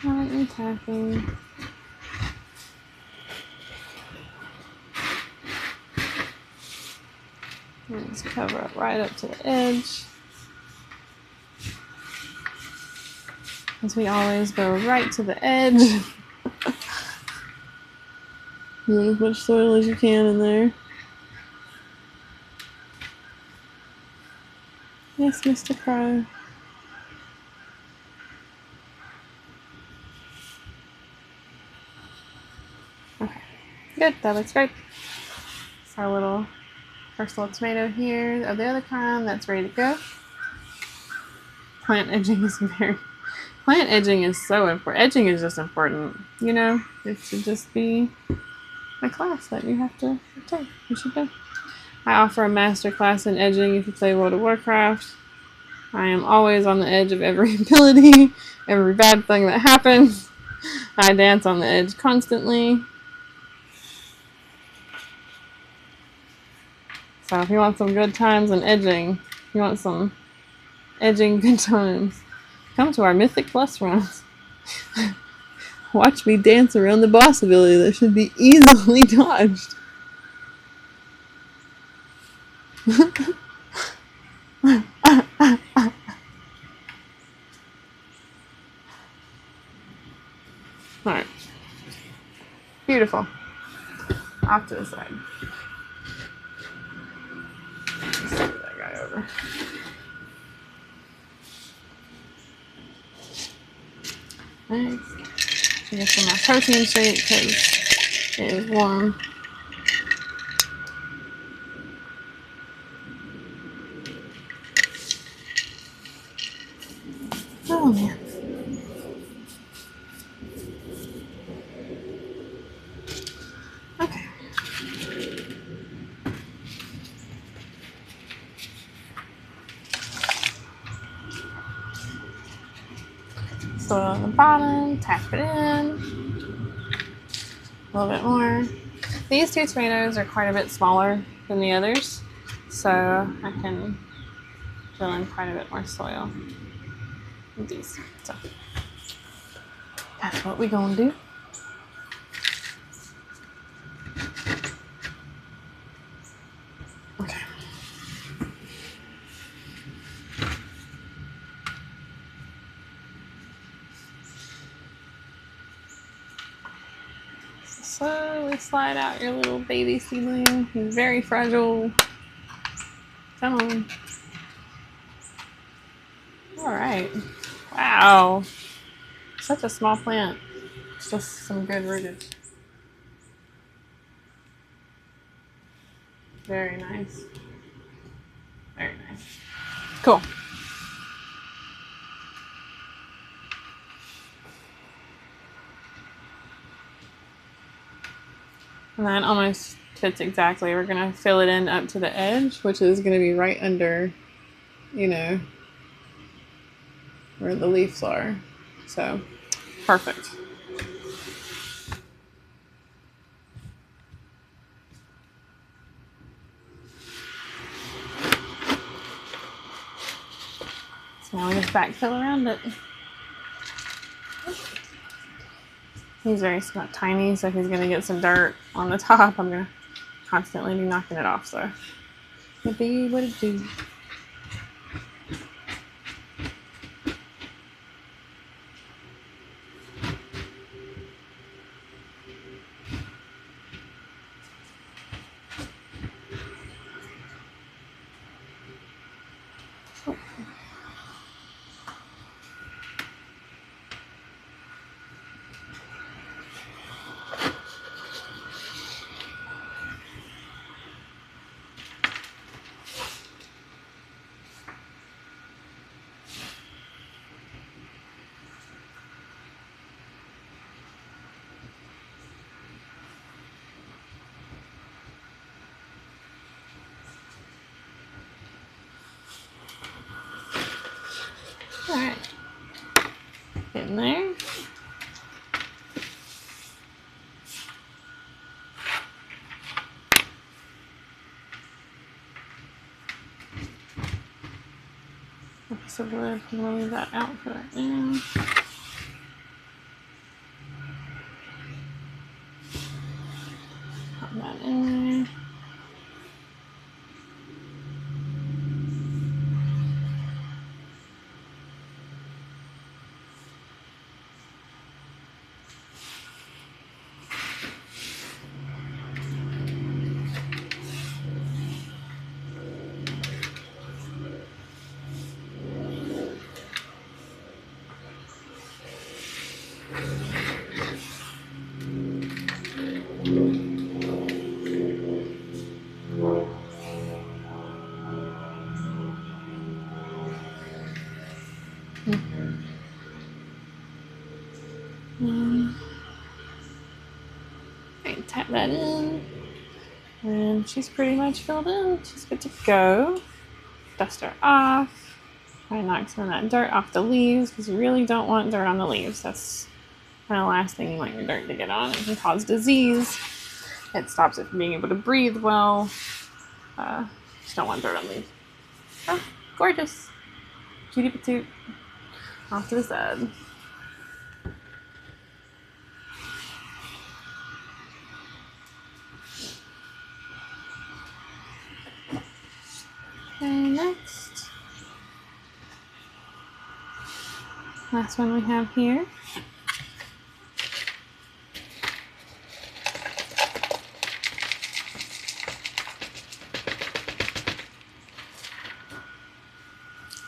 Lightly tapping. And just cover it right up to the edge. As we always go right to the edge. Get as much soil as you can in there. Yes, Mr. Crow. Okay, good, that looks great. It's our little first little tomato here of the other kind that's ready to go. Plant edging is so important. Edging is just important, you know. It should just be a class that you have to take. You should do. I offer a master class in edging if you play World of Warcraft. I am always on the edge of every ability, every bad thing that happens. I dance on the edge constantly. So if you want some good times in edging, if you want some edging good times, come to our Mythic Plus runs. Watch me dance around the boss ability that should be easily dodged. Alright. Beautiful. Off to the side. Let's move that guy over. Next, I get some of my protein shake because it is warm. Oh man. Okay. Soil on the bottom, tap it in. A little bit more. These two tomatoes are quite a bit smaller than the others, so I can fill in quite a bit more soil with these. So that's what we're gonna do. Okay. Slowly slide out your little baby seedling. He's very fragile. Come on. All right. Wow. Such a small plant. It's just some good rooted. Very nice. Very nice. Cool. And that almost fits exactly. We're going to fill it in up to the edge, which is going to be right under, you know, where the leaves are. So, perfect. So now we just backfill around it. He's very tiny, so he's going to get some dirt on the top. I'm going to constantly be knocking it off, so it'll be what it do. All right, getting there. piece of wood. I'm gonna leave that out for right now. Pop that in there. Right, tap that in. And she's pretty much filled in. She's good to go. Dust her off. Try to knock some of that dirt off the leaves because you really don't want dirt on the leaves. That's kind of the last thing you want your dirt to get on. It can cause disease. It stops it from being able to breathe well. Just don't want dirt on leaves. Oh, gorgeous. Cutie patoot. Off to the side. Okay, next. Last one we have here.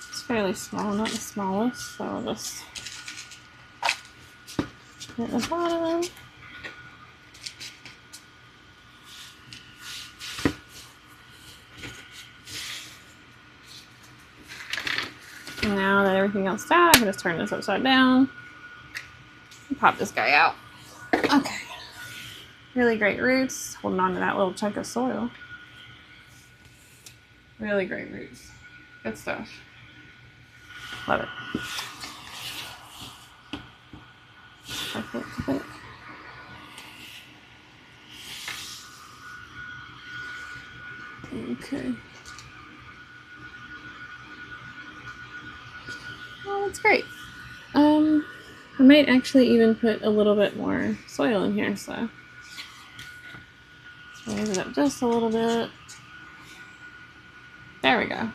It's fairly small, not the smallest, so we'll just hit the bottom. And now that everything else is out, I can just turn this upside down and pop this guy out. Okay. Really great roots. Holding on to that little chunk of soil. Really great roots. Good stuff. Love it. Perfect, I think. Okay. Well, that's great. I might actually even put a little bit more soil in here, so let's raise it up just a little bit. There we go.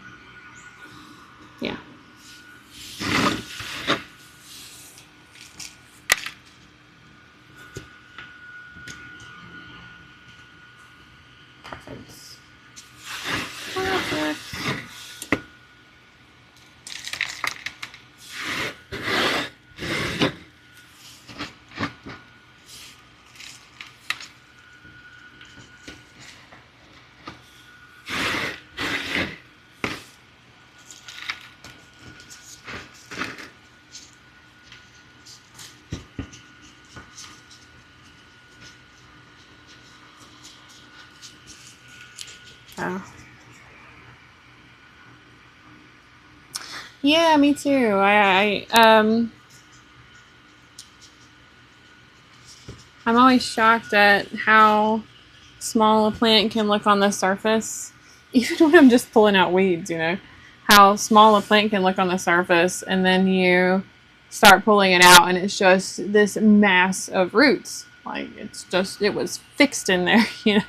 Yeah. Perfect. Perfect. Oh. Yeah, me too. I'm always shocked at how small a plant can look on the surface, even when I'm just pulling out weeds, you know, how small a plant can look on the surface, and then you start pulling it out and it's just this mass of roots. Like, it's just, it was fixed in there, you know.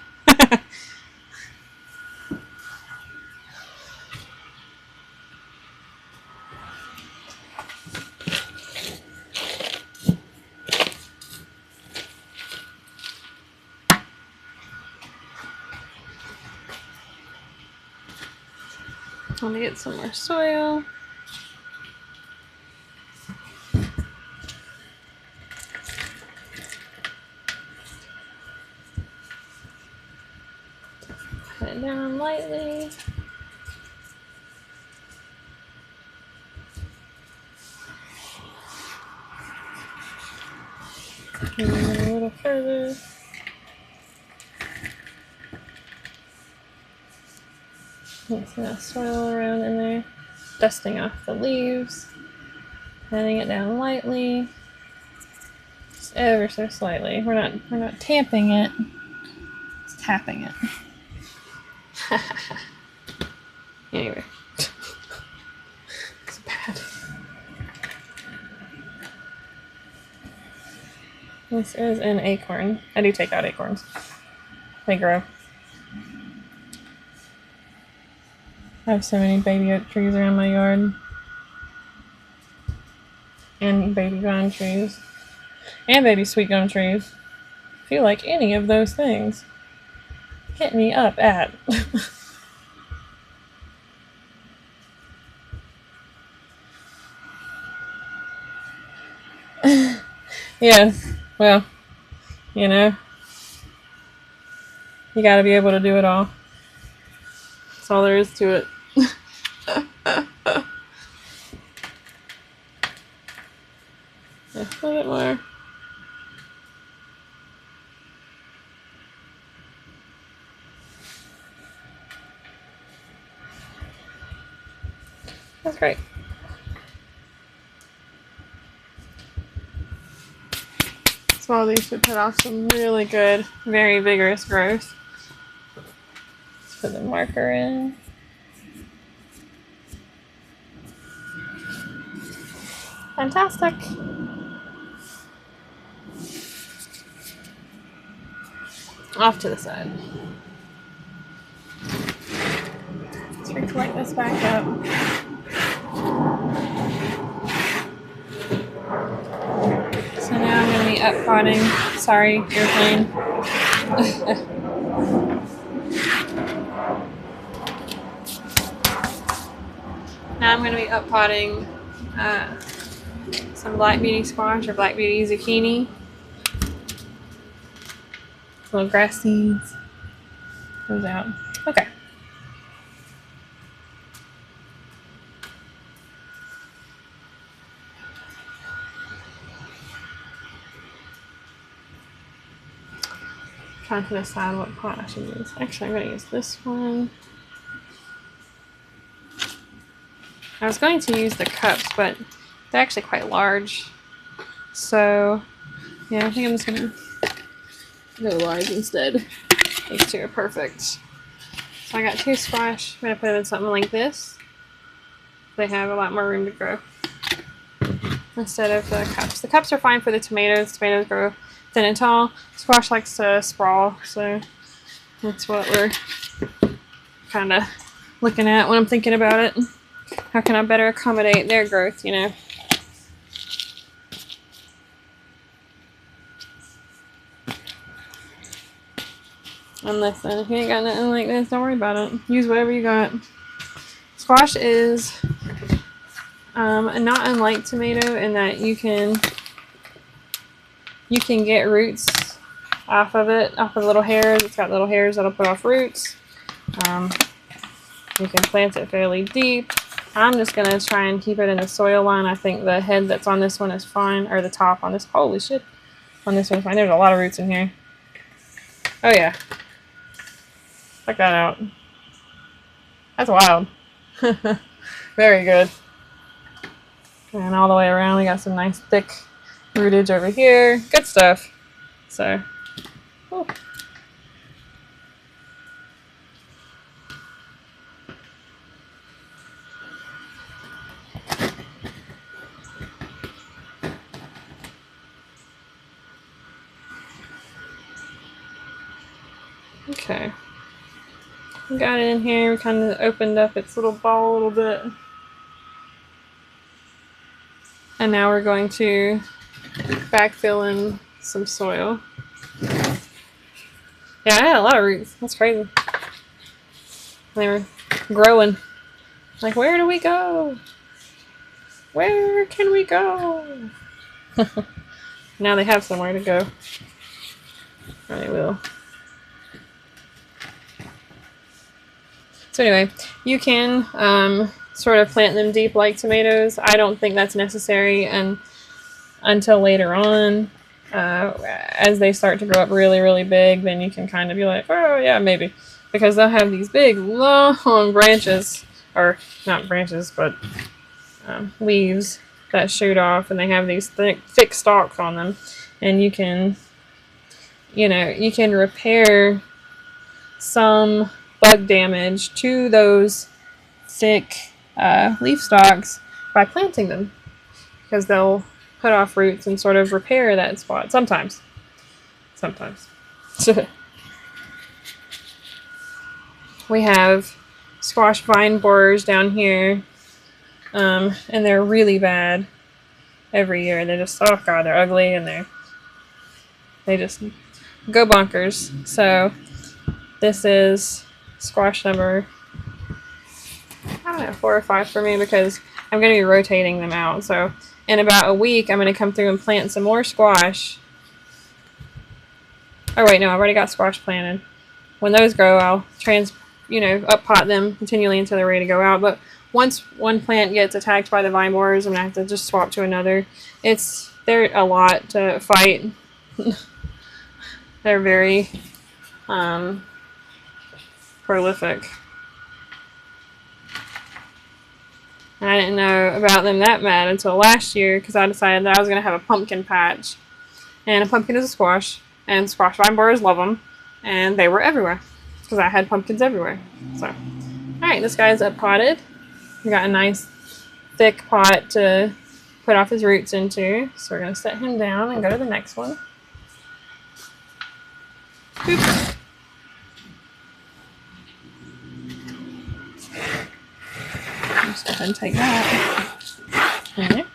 Let me get some more soil. Put it down lightly. And then a little further. Mixing that soil around in there. Dusting off the leaves. Patting it down lightly. Just ever so slightly. We're not tamping it. Just tapping it. Anyway. It's This is an acorn. I do take out acorns. They grow. I have so many baby oak trees around my yard. And baby vine trees. And baby sweet gum trees. If you like any of those things, hit me up at. Yeah, well, you know, you gotta be able to do it all. That's all there is to it. Yeah, a little bit more. That's great. So all these should put off some really good, very vigorous growth. Let's put the marker in. Fantastic. Off to the side. Let's recollect this back up. So now I'm going to be up-potting. Sorry, airplane. Now I'm going to be up-potting some black beauty squash or black beauty zucchini. Little grass seeds. Goes out. Okay. Trying to decide what pot I should use. Actually, I'm going to use this one. I was going to use the cups, but they're actually quite large. So, yeah, I think I'm just going to go large instead. These two are perfect. So I got 2 squash. I'm going to put them in something like this. They have a lot more room to grow instead of the cups. The cups are fine for the tomatoes. Tomatoes grow thin and tall. Squash likes to sprawl, so that's what we're kind of looking at when I'm thinking about it. How can I better accommodate their growth, you know? And listen, if you ain't got nothing like this, don't worry about it. Use whatever you got. Squash is not unlike tomato in that you can get roots off of it, off of little hairs. It's got little hairs that'll put off roots. You can plant it fairly deep. I'm just going to try and keep it in the soil line. I think the head that's on this one is fine, or the top on this. Holy shit. On this one's fine. There's a lot of roots in here. Oh, yeah. Check that out. That's wild. Very good. And all the way around, we got some nice thick rootage over here. Good stuff. So, whew. Okay. We got it in here. We kind of opened up its little ball a little bit. And now we're going to backfill in some soil. Yeah, I had a lot of roots. That's crazy. They were growing. Like, where do we go? Where can we go? Now they have somewhere to go. Or they will. So anyway, you can sort of plant them deep like tomatoes. I don't think that's necessary until later on. As they start to grow up really, really big, then you can kind of be like, oh yeah, maybe. Because they'll have these big, long branches, or not branches, but leaves that shoot off, and they have these thick stalks on them. And you can, you can repair some bug damage to those thick leaf stalks by planting them, because they'll put off roots and sort of repair that spot sometimes. sometimes. We have squash vine borers down here, and they're really bad every year. They're just, oh god, they're ugly, and they just go bonkers. So this is squash number, I don't know, 4 or 5 for me, because I'm going to be rotating them out. So in about a week, I'm going to come through and plant some more squash. Oh wait, no, I've already got squash planted. When those grow, I'll up-pot them continually until they're ready to go out. But once one plant gets attacked by the vine borers, I'm going to have to just swap to another. They're a lot to fight. They're very prolific. And I didn't know about them that bad until last year, because I decided that I was going to have a pumpkin patch. And a pumpkin is a squash, and squash vine borers love them, and they were everywhere, because I had pumpkins everywhere. So, alright, this guy's up-potted. We got a nice thick pot to put off his roots into, so we're going to set him down and go to the next one. Boop. Just go ahead and take that. Okay.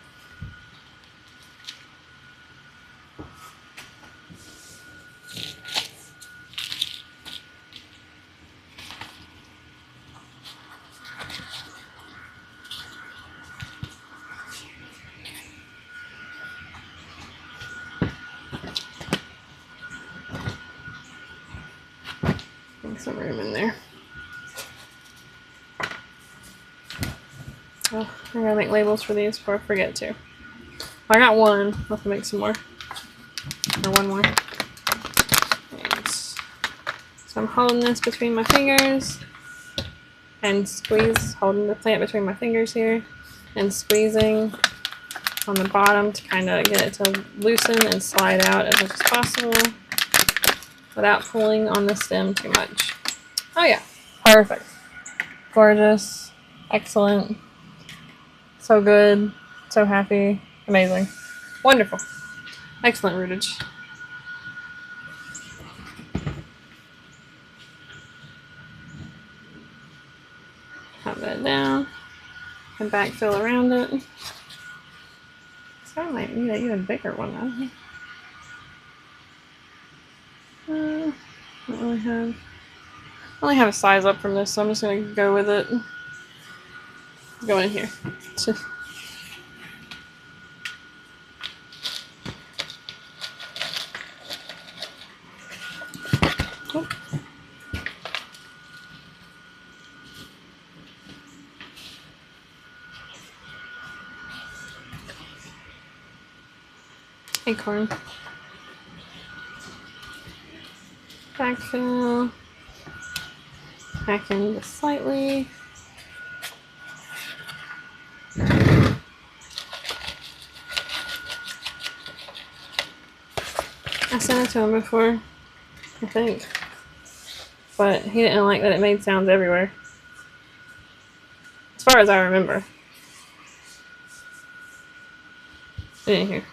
Some room in there. Oh, I gotta make labels for these before I forget to. Well, I got one. I'll have to make some more. Or one more. And so I'm holding this between my fingers and holding the plant between my fingers here and squeezing on the bottom to kind of get it to loosen and slide out as much as possible without pulling on the stem too much. Oh yeah, perfect. Gorgeous, excellent, so good, so happy, amazing, wonderful, excellent rootage. Pop that down and backfill around it. So I might need an even bigger one though. Don't really have. I only have a size up from this, so I'm just going to go with it. Go in here. Oh. Acorn. Backfill. Back in just slightly. I sent it to him before, I think, but he didn't like that it made sounds everywhere, as far as I remember. Anywho.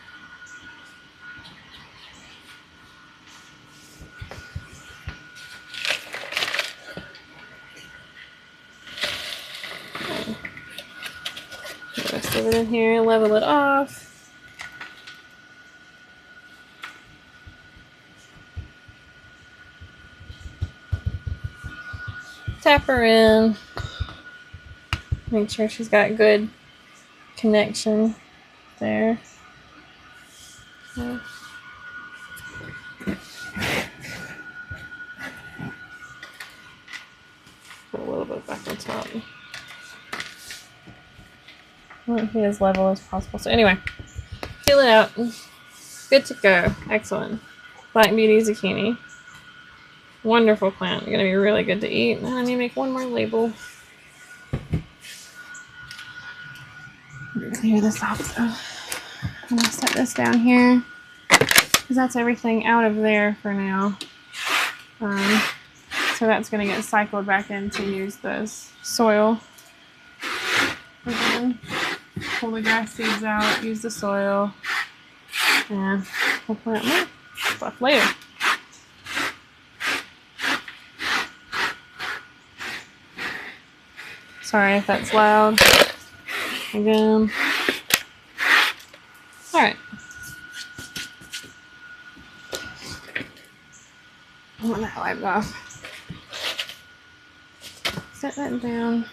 Rest of it in here, level it off. Tap her in. Make sure she's got good connection there. Yeah. Put a little bit back on top. I want to be as level as possible. So anyway, peel it out. Good to go. Excellent. Black Beauty zucchini. Wonderful plant. Going to be really good to eat. And I need to make one more label. Clear this off though. I'm going to set this down here because that's everything out of there for now. So that's going to get cycled back in to use this soil. Again, pull the grass seeds out, use the soil, and we'll plant more stuff later. Sorry if that's loud. Again. Alright. I want that wiped off. Set that down.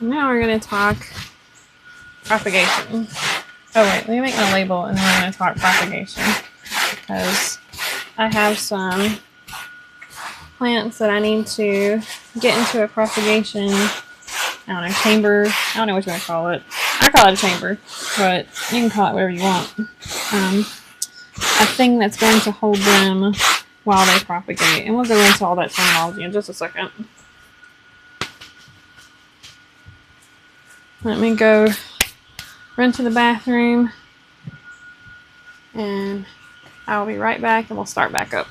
Now we're going to talk propagation. Oh wait, let me make my label and then we're going to talk propagation. Because I have some plants that I need to get into a propagation, I don't know, chamber. I don't know what you want to call it. I call it a chamber, but you can call it whatever you want. A thing that's going to hold them while they propagate. And we'll go into all that terminology in just a second. Let me go run to the bathroom and I'll be right back and we'll start back up.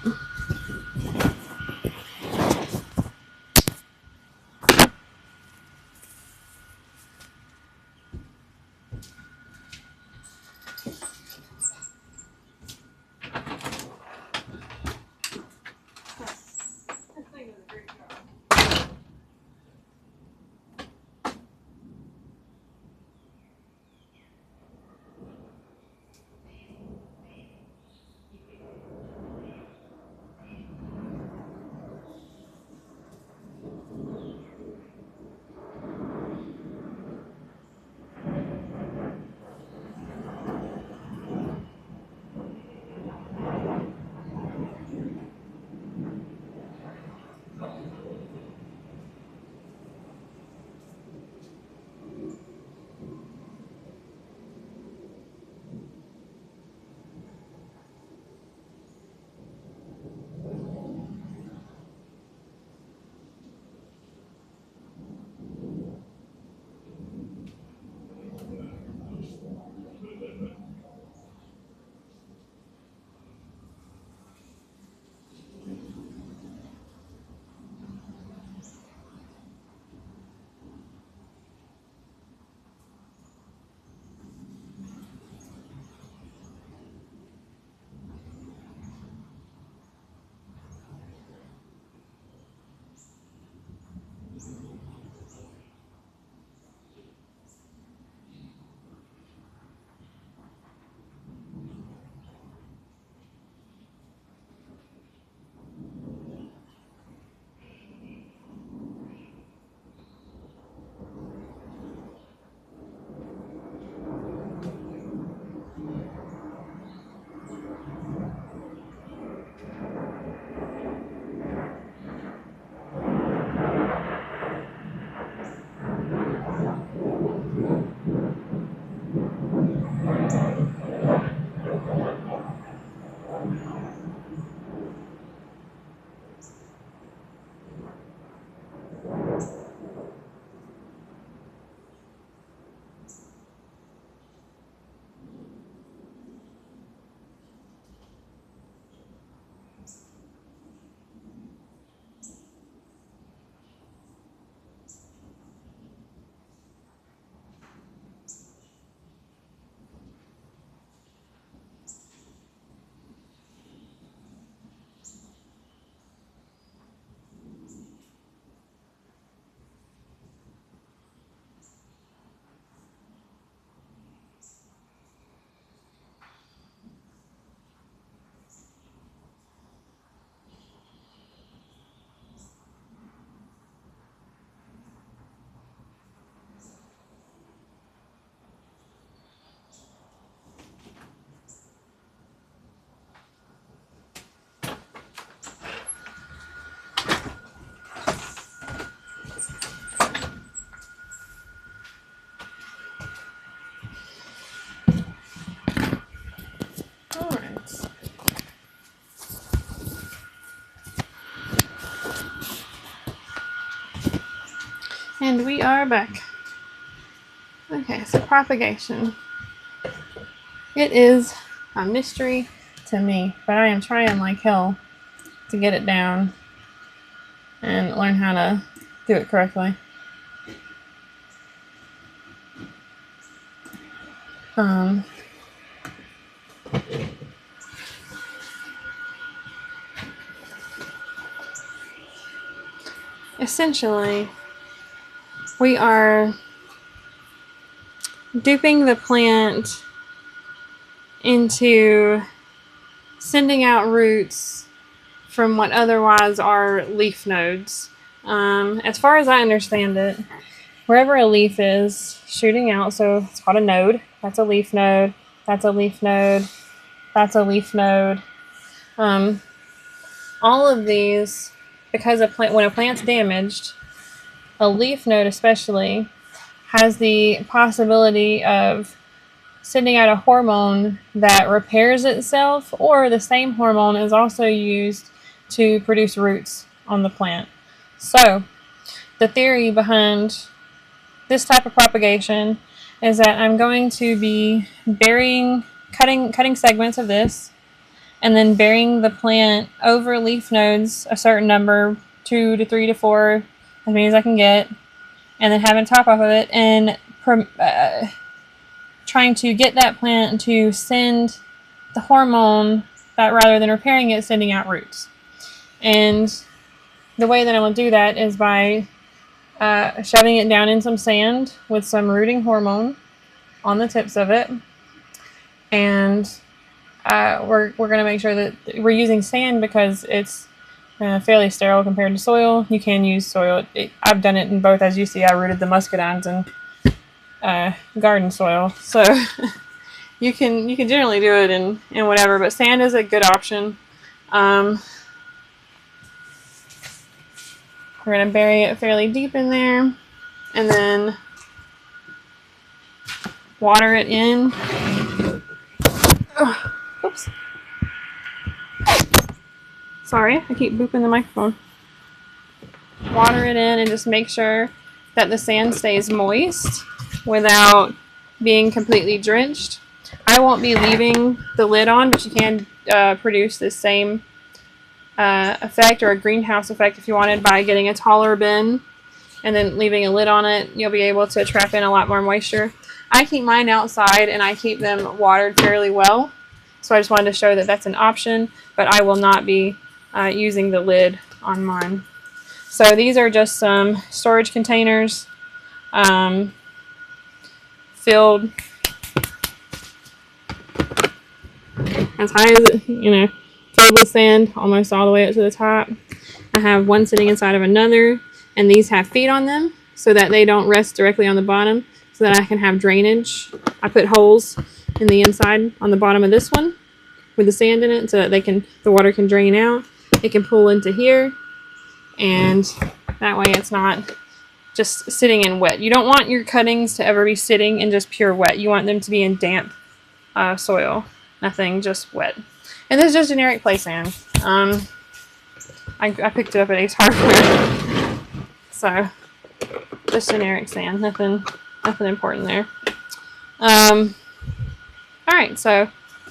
And we are back. Okay, so propagation. It is a mystery to me, but I am trying like hell to get it down and learn how to do it correctly. Um, essentially, we are duping the plant into sending out roots from what otherwise are leaf nodes. As far as I understand it, wherever a leaf is shooting out, so it's called a node. That's a leaf node. That's a leaf node. That's a leaf node. All of these, because when a plant's damaged, a leaf node especially, has the possibility of sending out a hormone that repairs itself, or the same hormone is also used to produce roots on the plant. So, the theory behind this type of propagation is that I'm going to be cutting segments of this, and then burying the plant over leaf nodes, a certain number, 2 to 3 to 4, as many as I can get, and then having top off of it, and trying to get that plant to send the hormone that, rather than repairing it, sending out roots. And the way that I will do that is by shoving it down in some sand with some rooting hormone on the tips of it. And we're going to make sure that we're using sand because it's fairly sterile compared to soil. You can use soil. I've done it in both. As you see, I rooted the muscadines in garden soil. So you can generally do it in whatever, but sand is a good option. We're going to bury it fairly deep in there, and then water it in. Oh, oops. Sorry, I keep booping the microphone. Water it in and just make sure that the sand stays moist without being completely drenched. I won't be leaving the lid on, but you can produce the same effect, or a greenhouse effect if you wanted, by getting a taller bin and then leaving a lid on it. You'll be able to trap in a lot more moisture. I keep mine outside and I keep them watered fairly well, so I just wanted to show that that's an option, but I will not be using the lid on mine. So these are just some storage containers filled as high as it, filled with sand almost all the way up to the top. I have one sitting inside of another, and these have feet on them so that they don't rest directly on the bottom, so that I can have drainage. I put holes in the inside on the bottom of this one with the sand in it so that the water can drain out. It can pull into here, and that way it's not just sitting in wet. You don't want your cuttings to ever be sitting in just pure wet. You want them to be in damp soil. Nothing just wet. And this is just generic play sand. I picked it up at Ace Hardware. So, just generic sand. Nothing important there. Alright, so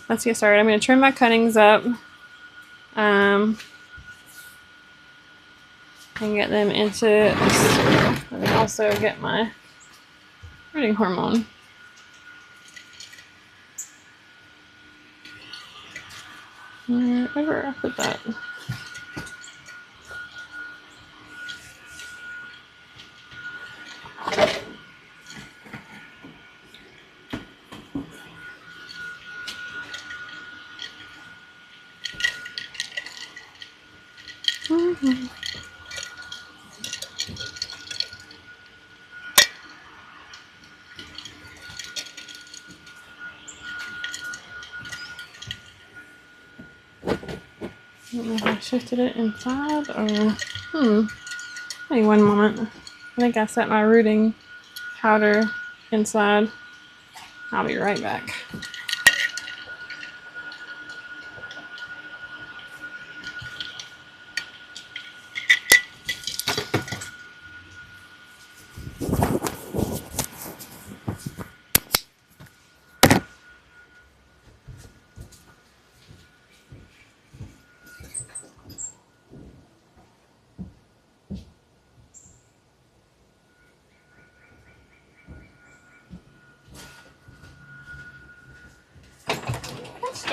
let's get started. I'm going to trim my cuttings up. And get them into this. Let me also get my rooting hormone. Wherever I put that. I don't know if I shifted it inside or... Wait one moment. I think I set my rooting powder inside. I'll be right back.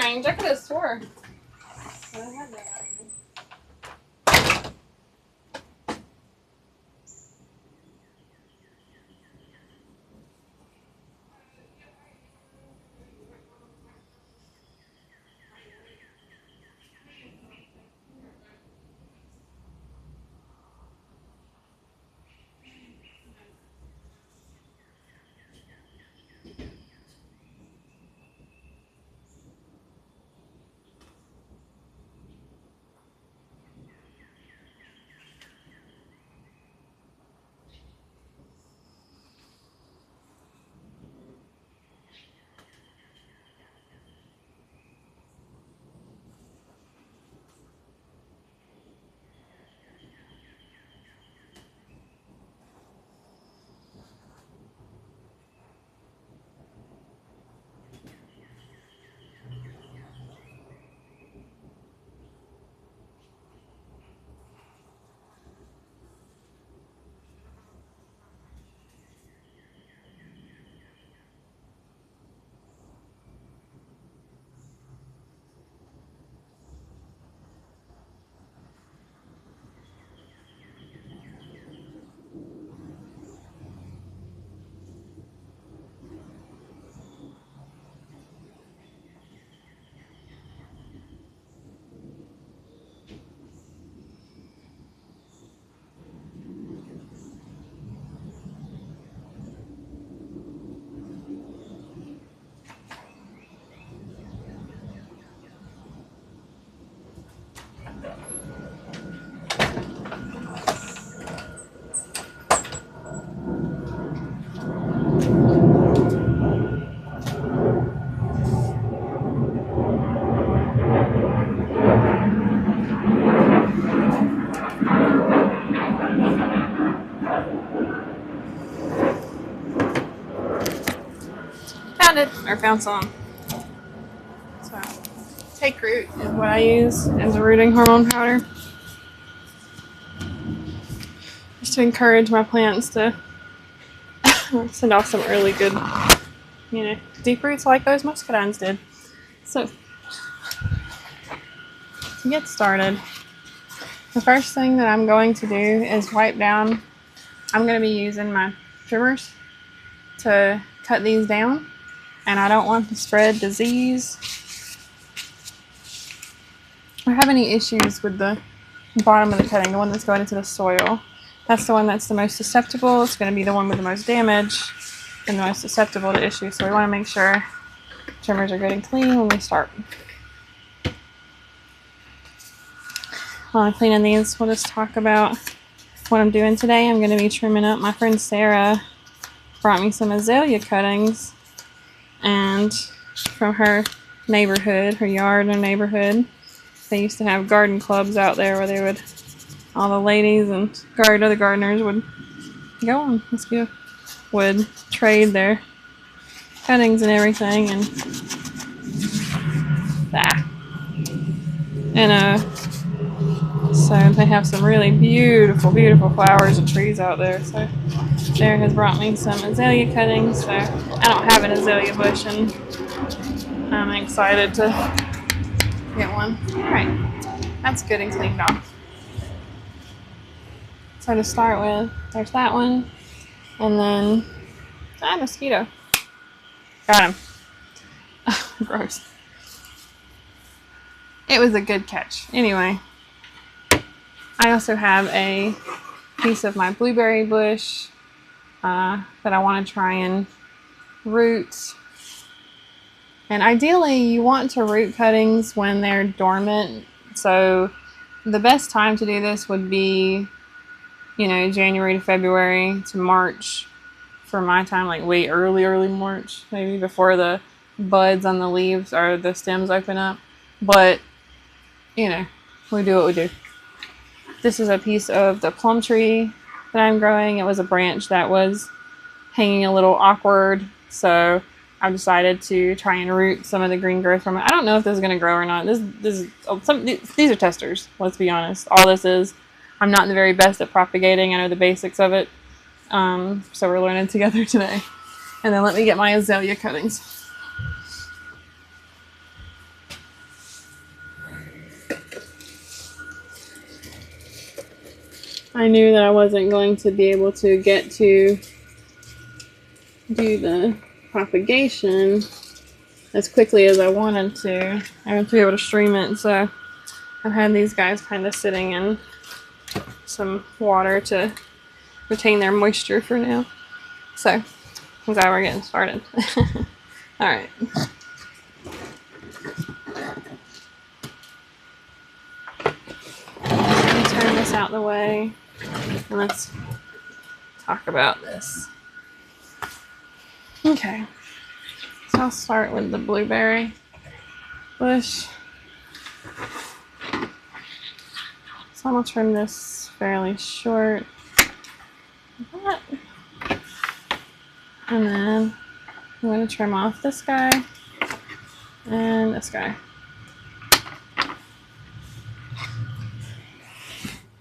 strange. I could have swore that I had that out here. Found it, or found some. So, take root is what I use as a rooting hormone powder. Just to encourage my plants to send off some really good, deep roots like those muscadines did. So, to get started, the first thing that I'm going to do is wipe down. I'm going to be using my trimmers to cut these down, and I don't want to spread disease or have any issues with the bottom of the cutting, the one that's going into the soil. That's the one that's the most susceptible. It's going to be the one with the most damage and the most susceptible to issues. So we want to make sure trimmers are good and clean when we start. While I'm cleaning these, we'll just talk about what I'm doing today. I'm going to be trimming up. My friend Sarah brought me some azalea cuttings, and from her neighborhood, her yard and neighborhood, they used to have garden clubs out there where they would, all the ladies and other gardeners would go on, let's go, would trade their cuttings and everything, and so they have some really beautiful, beautiful flowers and trees out there. So Sarah has brought me some azalea cuttings. So I don't have an azalea bush, and I'm excited to get one. Alright, that's good and cleaned off. So to start with, there's that one, and then, mosquito. Got him. Gross. It was a good catch. Anyway, I also have a piece of my blueberry bush that I want to try and root. And ideally, you want to root cuttings when they're dormant. So the best time to do this would be, January to February to March. For my time, like way early March, maybe before the buds on the leaves or the stems open up. But, we do what we do. This is a piece of the plum tree that I'm growing. It was a branch that was hanging a little awkward, so I've decided to try and root some of the green growth from it. I don't know if this is going to grow or not. These are testers, let's be honest. All this is, I'm not the very best at propagating. I know the basics of it. So we're learning together today. And then let me get my azalea cuttings. I knew that I wasn't going to be able to get to do the propagation as quickly as I wanted to. I want to be able to stream it, so I've had these guys kind of sitting in some water to retain their moisture for now. So I'm glad we're getting started. All right. Let me turn this out the way and let's talk about this. Okay. So I'll start with the blueberry bush. So I'm going to trim this fairly short. Like that. And then I'm going to trim off this guy and this guy.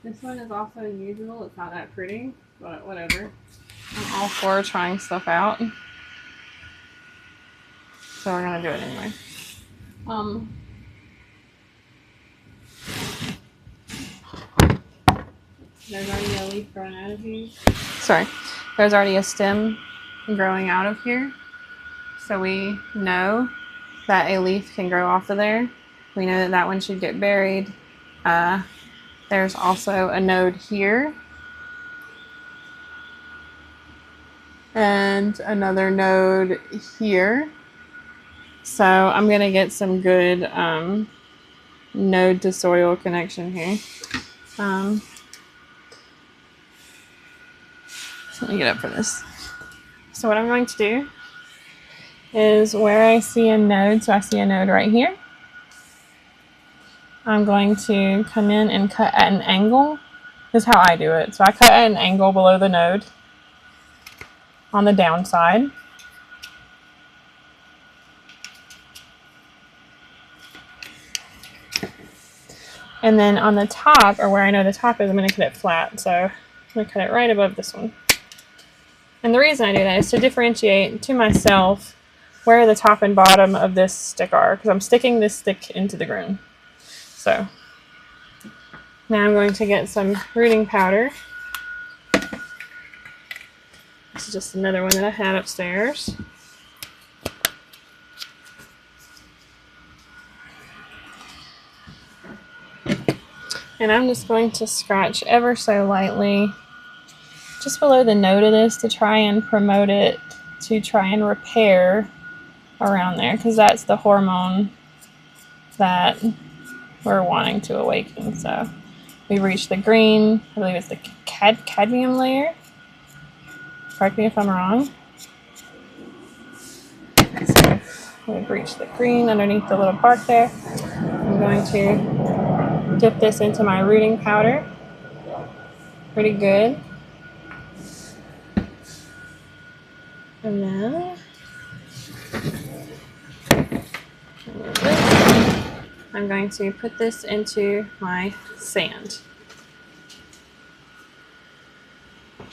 This one is also unusual. It's not that pretty, but whatever. I'm all for trying stuff out. So we're going to do it anyway. There's already a leaf growing out of here. Sorry. There's already a stem growing out of here. So we know that a leaf can grow off of there. We know that that one should get buried. There's also a node here. And another node here. So I'm going to get some good node to soil connection here. So let me get up for this. So what I'm going to do is where I see a node, so I see a node right here, I'm going to come in and cut at an angle. This is how I do it. So I cut at an angle below the node on the downside. And then on the top, or where I know the top is, I'm going to cut it flat. So I'm going to cut it right above this one. And the reason I do that is to differentiate to myself where the top and bottom of this stick are, because I'm sticking this stick into the ground. So now I'm going to get some rooting powder. This is just another one that I had upstairs. And I'm just going to scratch ever so lightly just below the node of this to try and promote it, to try and repair around there, because that's the hormone that we're wanting to awaken. So we reached the green, I believe it's the cadmium layer. Correct me if I'm wrong. So we've reached the green underneath the little bark there. I'm going to dip this into my rooting powder. Pretty good. And then I'm going to put this into my sand.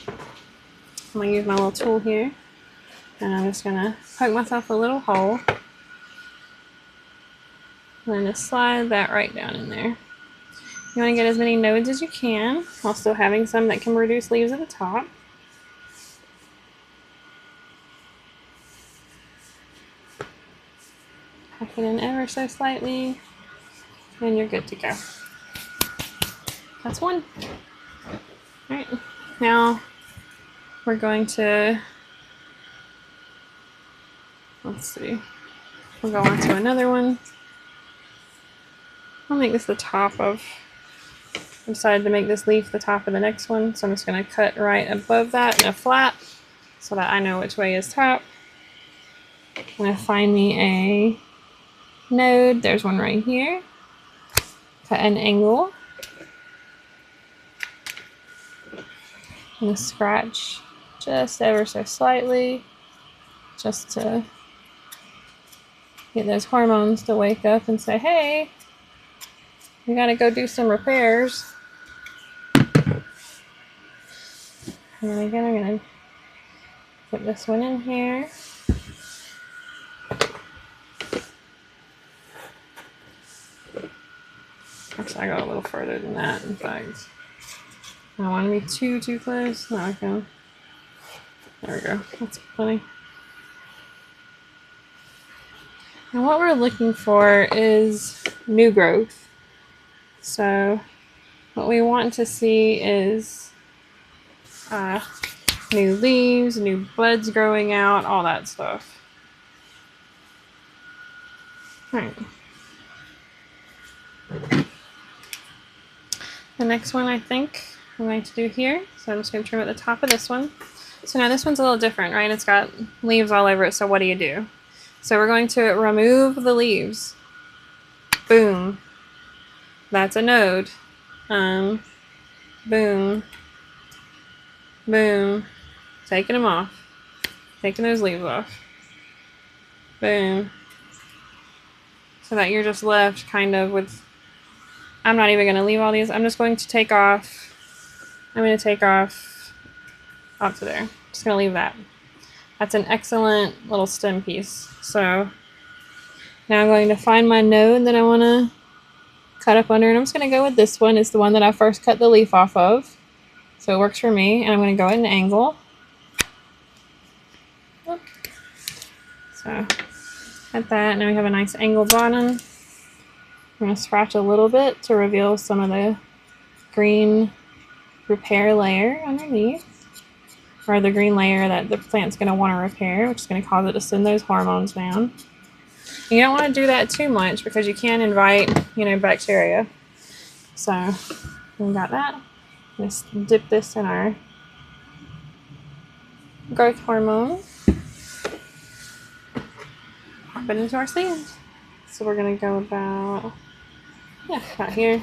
I'm going to use my little tool here, and I'm just going to poke myself a little hole. I'm going to slide that right down in there. You want to get as many nodes as you can, while still having some that can produce leaves at the top. Pack it in ever so slightly, and you're good to go. That's one. Alright, now we're going to, let's see, we'll go on to another one. I'll make this the top of, I decided to make this leaf the top of the next one, so I'm just going to cut right above that in a flat so that I know which way is top. I'm going to find me a node, there's one right here, cut an angle, I'm going to scratch just ever so slightly, just to get those hormones to wake up and say, hey, we gotta go do some repairs. And then again, I'm gonna put this one in here. Actually, I go a little further than that, in fact. I don't want to be too close. No, I can. There we go. That's plenty. And what we're looking for is new growth. So what we want to see is new leaves, new buds growing out, all that stuff. All right. The next one I think I'm going to do here. So I'm just going to trim at the top of this one. So now this one's a little different, right? It's got leaves all over it. So what do? So we're going to remove the leaves. Boom. That's a node. Boom. Boom. Taking them off. Taking those leaves off. Boom. So that you're just left kind of with, I'm not even going to leave all these. I'm just going to take off, I'm going to take off up to there. Just going to leave that. That's an excellent little stem piece. So now I'm going to find my node that I want to cut up under, and I'm just going to go with this one. It's the one that I first cut the leaf off of. So it works for me, and I'm going to go at an angle. So at that, now we have a nice angled bottom. I'm going to scratch a little bit to reveal some of the green repair layer underneath, or the green layer that the plant's going to want to repair, which is going to cause it to send those hormones down. You don't want to do that too much because you can invite, bacteria. So we got that. Let's dip this in our growth hormone. Put it into our sleeves. So we're going to go about here.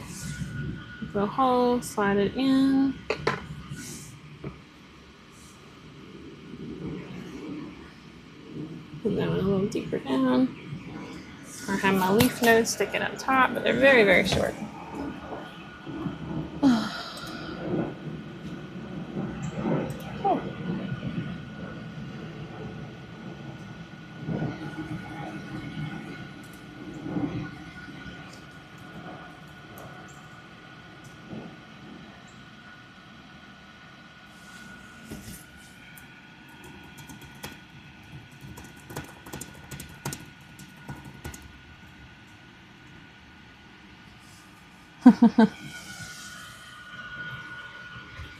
Little hole, slide it in. Put that one a little deeper down. I have my leaf nodes sticking up top, but they're very, very short.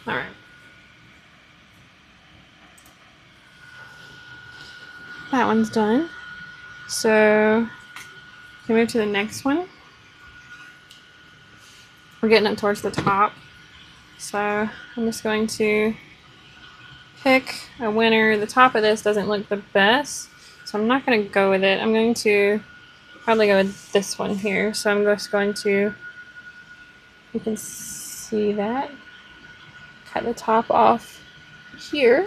All right. That one's done. So we move to the next one. We're getting up towards the top. So I'm just going to pick a winner. The top of this doesn't look the best, so I'm not going to go with it. I'm going to probably go with this one here. So I'm just going to, you can see that, cut the top off here.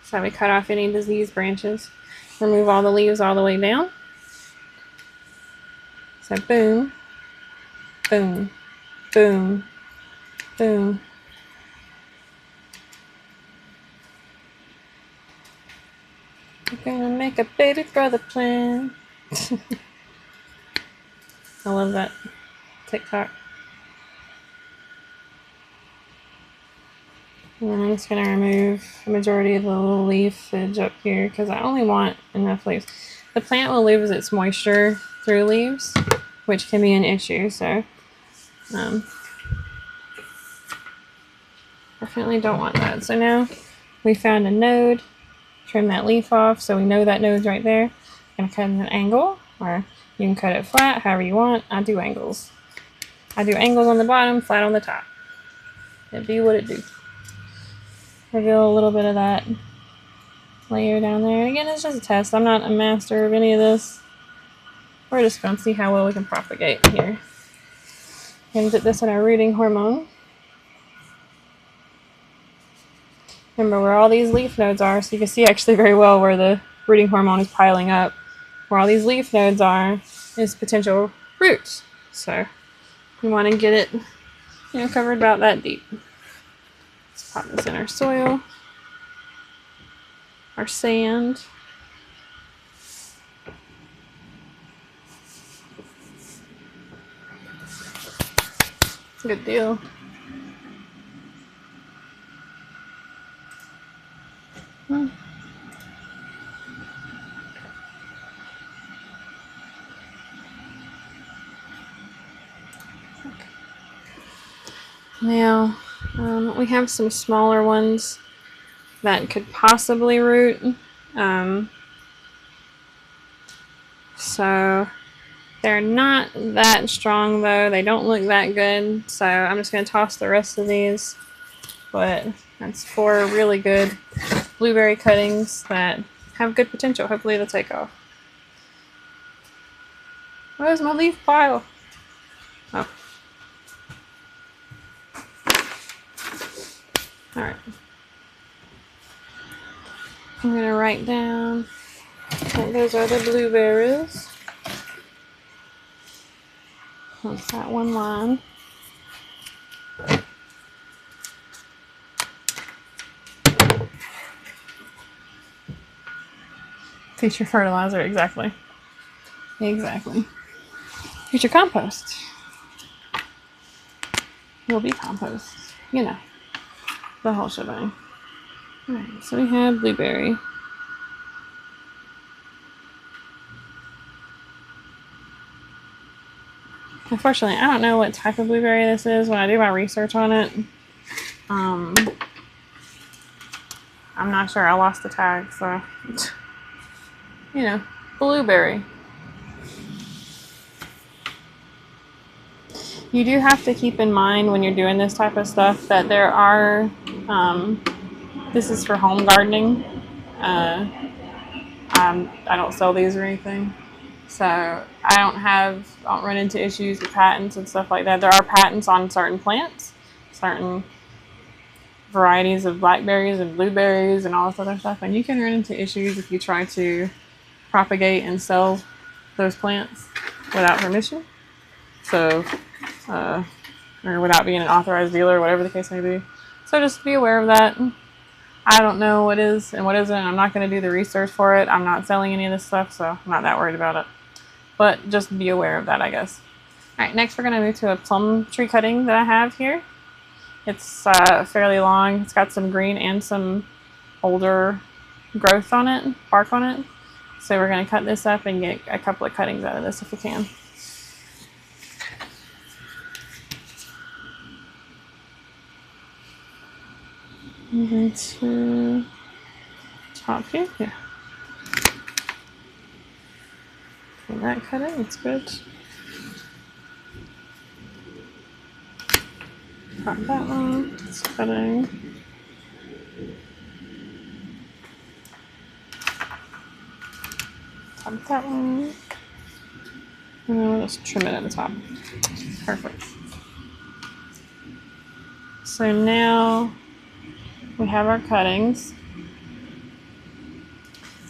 So we cut off any diseased branches. Remove all the leaves all the way down. So boom, boom, boom, boom. We're gonna make a baby brother plan. I love that TikTok. And then I'm just going to remove the majority of the little leafage up here because I only want enough leaves. The plant will lose its moisture through leaves, which can be an issue. So definitely don't want that. So now we found a node. Trim that leaf off so we know that node's right there. I'm going to cut at an angle, or you can cut it flat, however you want. I do angles. I do angles on the bottom, flat on the top. It be what it do. Reveal a little bit of that layer down there. And again, it's just a test. I'm not a master of any of this. We're just going to see how well we can propagate here. And dip this in our rooting hormone. Remember where all these leaf nodes are, so you can see actually very well where the rooting hormone is piling up. Where all these leaf nodes are is potential roots. So we want to get it, covered about that deep. Let's pop this in our soil, our sand. Good deal. Now, we have some smaller ones that could possibly root. So they're not that strong though. They don't look that good. So I'm just going to toss the rest of these. But that's 4 really good blueberry cuttings that have good potential. Hopefully they'll take off. Where's my leaf pile? Oh. Alright. I'm going to write down that those are the blueberries. That's that one line. Future fertilizer, exactly. Exactly. Future compost. Will be compost. You know, the whole shebang. Alright, so we have blueberry. Unfortunately, I don't know what type of blueberry this is when I do my research on it. I'm not sure. I lost the tag, so you know, blueberry. You do have to keep in mind when you're doing this type of stuff that there are, this is for home gardening. I don't sell these or anything. So I don't run into issues with patents and stuff like that. There are patents on certain plants, certain varieties of blackberries and blueberries and all this other stuff. And you can run into issues if you try to propagate and sell those plants without permission. So, or without being an authorized dealer, whatever the case may be. So just be aware of that. I don't know what is and what isn't. I'm not going to do the research for it. I'm not selling any of this stuff, so I'm not that worried about it. But just be aware of that, I guess. All right, next we're going to move to a plum tree cutting that I have here. It's fairly long. It's got some green and some older growth on it, bark on it. So we're going to cut this up and get a couple of cuttings out of this if we can. I'm going to top here. Yeah. And that cutting, it's good. Cut that one. It's cutting. Top that one. And then we'll just trim it at the top. Perfect. So now we have our cuttings.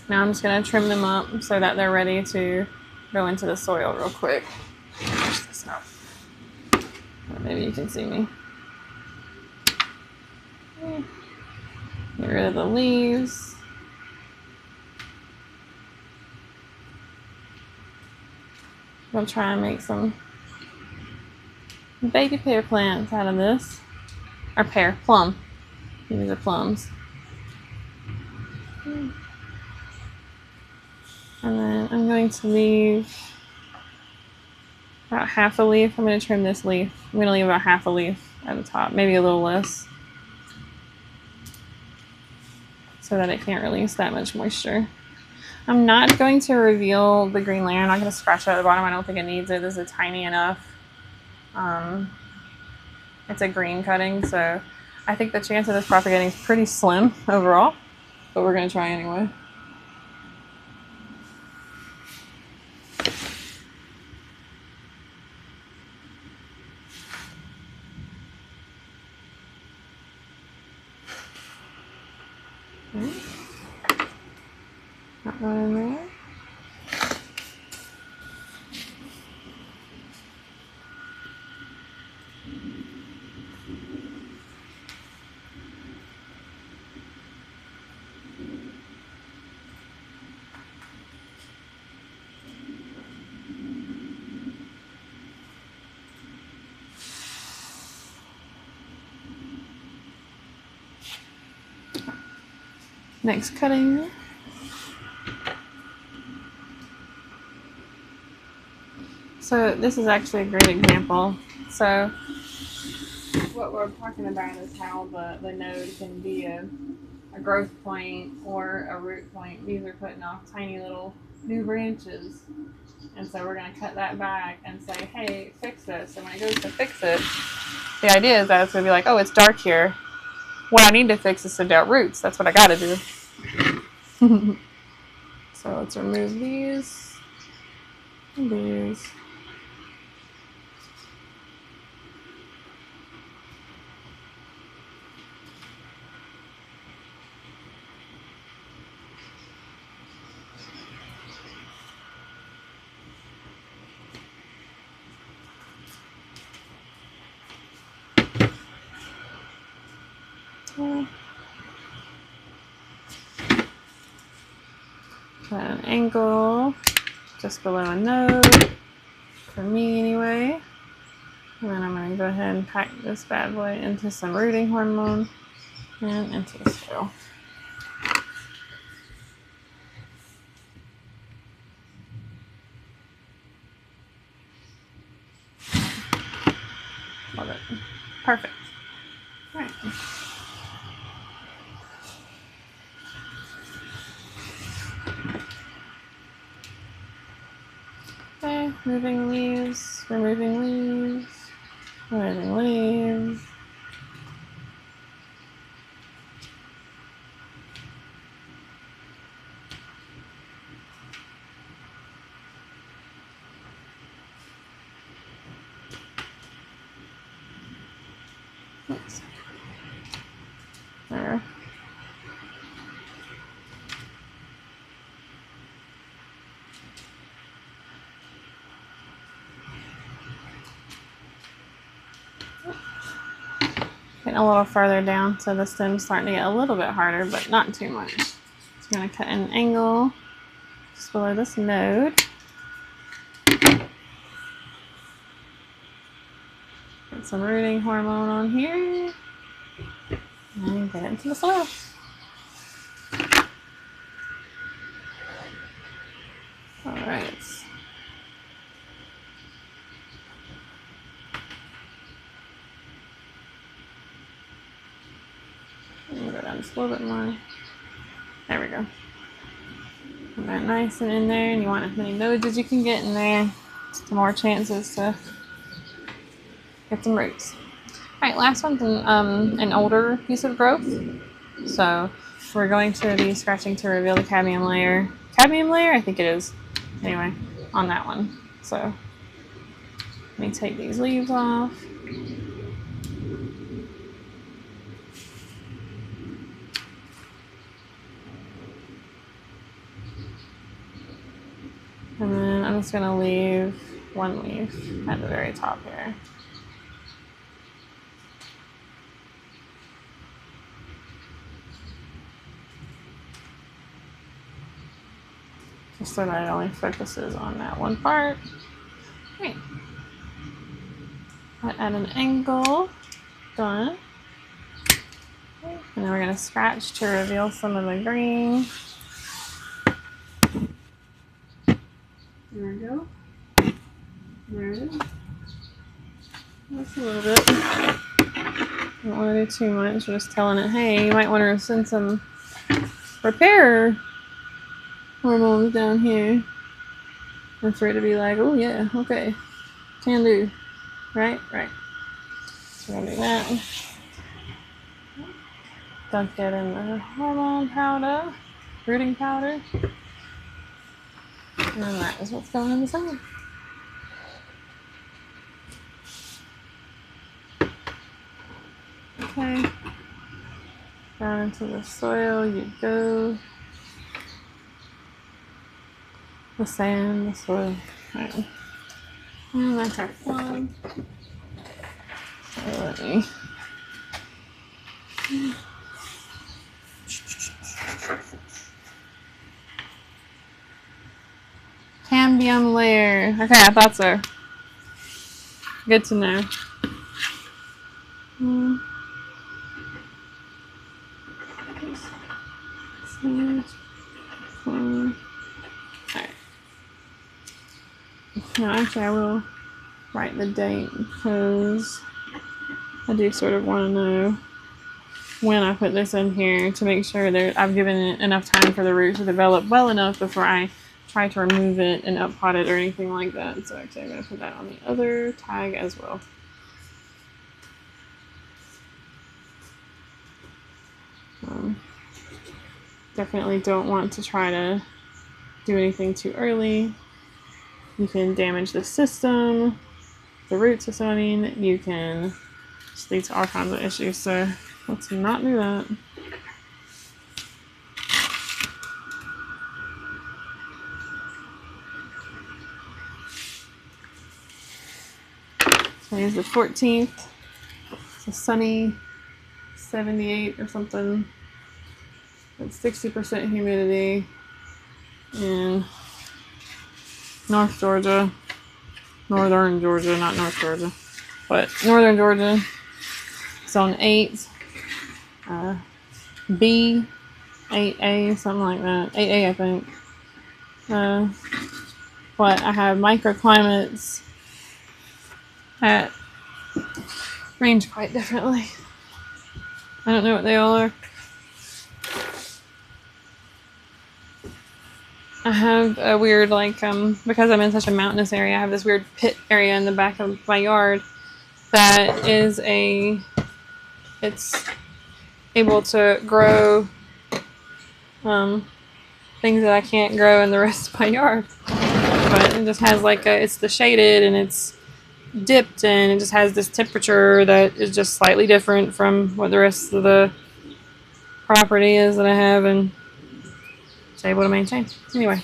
Now I'm just going to trim them up so that they're ready to go into the soil real quick. Push this out. Maybe you can see me. Get rid of the leaves. I'm try and make some baby pear plants out of this. Or plum. These are plums. And then I'm going to leave about half a leaf. I'm going to trim this leaf. I'm going to leave about half a leaf at the top, maybe a little less, so that it can't release that much moisture. I'm not going to reveal the green layer. I'm not going to scratch it at the bottom. I don't think it needs it. This is tiny enough. It's a green cutting, so I think the chance of this propagating is pretty slim overall, but we're going to try anyway. Okay. Not going in there. Next cutting. So this is actually a great example. So what we're talking about is how the node can be a growth point or a root point. These are putting off tiny little new branches. And so we're going to cut that back and say, hey, fix this. And when it goes to fix it, the idea is that it's going to be like, oh, it's dark here. What I need to fix is send out roots. That's what I got to do. So let's remove these and these. Put an angle just below a node, for me anyway. And then I'm going to go ahead and pack this bad boy into some rooting hormone and into the soil. Love it. Perfect. All right. Okay, moving leaves, removing leaves, removing leaves. Oops. There. Getting a little further down, so the stem's starting to get a little bit harder, but not too much. So I'm going to cut an angle just below this node. Get some rooting hormone on here. And get it into the soil. Alright. Go down just a little bit more. There we go. Get that nice and in there, and you want as many nodes as you can get in there. Just more chances to get some roots. Alright, last one's an older piece of growth. So we're going to be scratching to reveal the cadmium layer. Cadmium layer? I think it is. Anyway, on that one. So let me take these leaves off. And then I'm just going to leave one leaf at the very top here. Just so that it only focuses on that one part. Great. At an angle. Done. Okay. And then we're going to scratch to reveal some of the green. There we go. There it is. That's a little bit. Don't want to do too much. We're just telling it, hey, you might want to send some repair hormones down here. And for it to be like, oh yeah, okay, can do. Right? Right. So we're going to do that. Dunk it in the hormone powder, rooting powder. And that is what's going in the sun. Okay. Down into the soil you go. The sand, the soil. Right. And that's our one. So let me. Cambium layer. Okay, I thought so. Good to know. No, actually, I will write the date because I do sort of want to know when I put this in here to make sure that I've given it enough time for the root to develop well enough before I try to remove it and up-pot it or anything like that. So actually, I'm going to put that on the other tag as well. Definitely don't want to try to do anything too early. You can damage the system, the root system. I mean, you can just lead to all kinds of issues. So let's not do that. Today's the 14th. It's a sunny 78 or something. It's 60% humidity in North Georgia. Northern Georgia, not North Georgia. But Northern Georgia. Zone 8. B. 8A, something like that. 8A, I think. But I have microclimates that range quite differently. I don't know what they all are. I have a weird, because I'm in such a mountainous area, I have this weird pit area in the back of my yard that is it's able to grow things that I can't grow in the rest of my yard. But it just has it's the shaded and it's dipped and it just has this temperature that is just slightly different from what the rest of the property is that I have, and it's able to maintain. Anyway,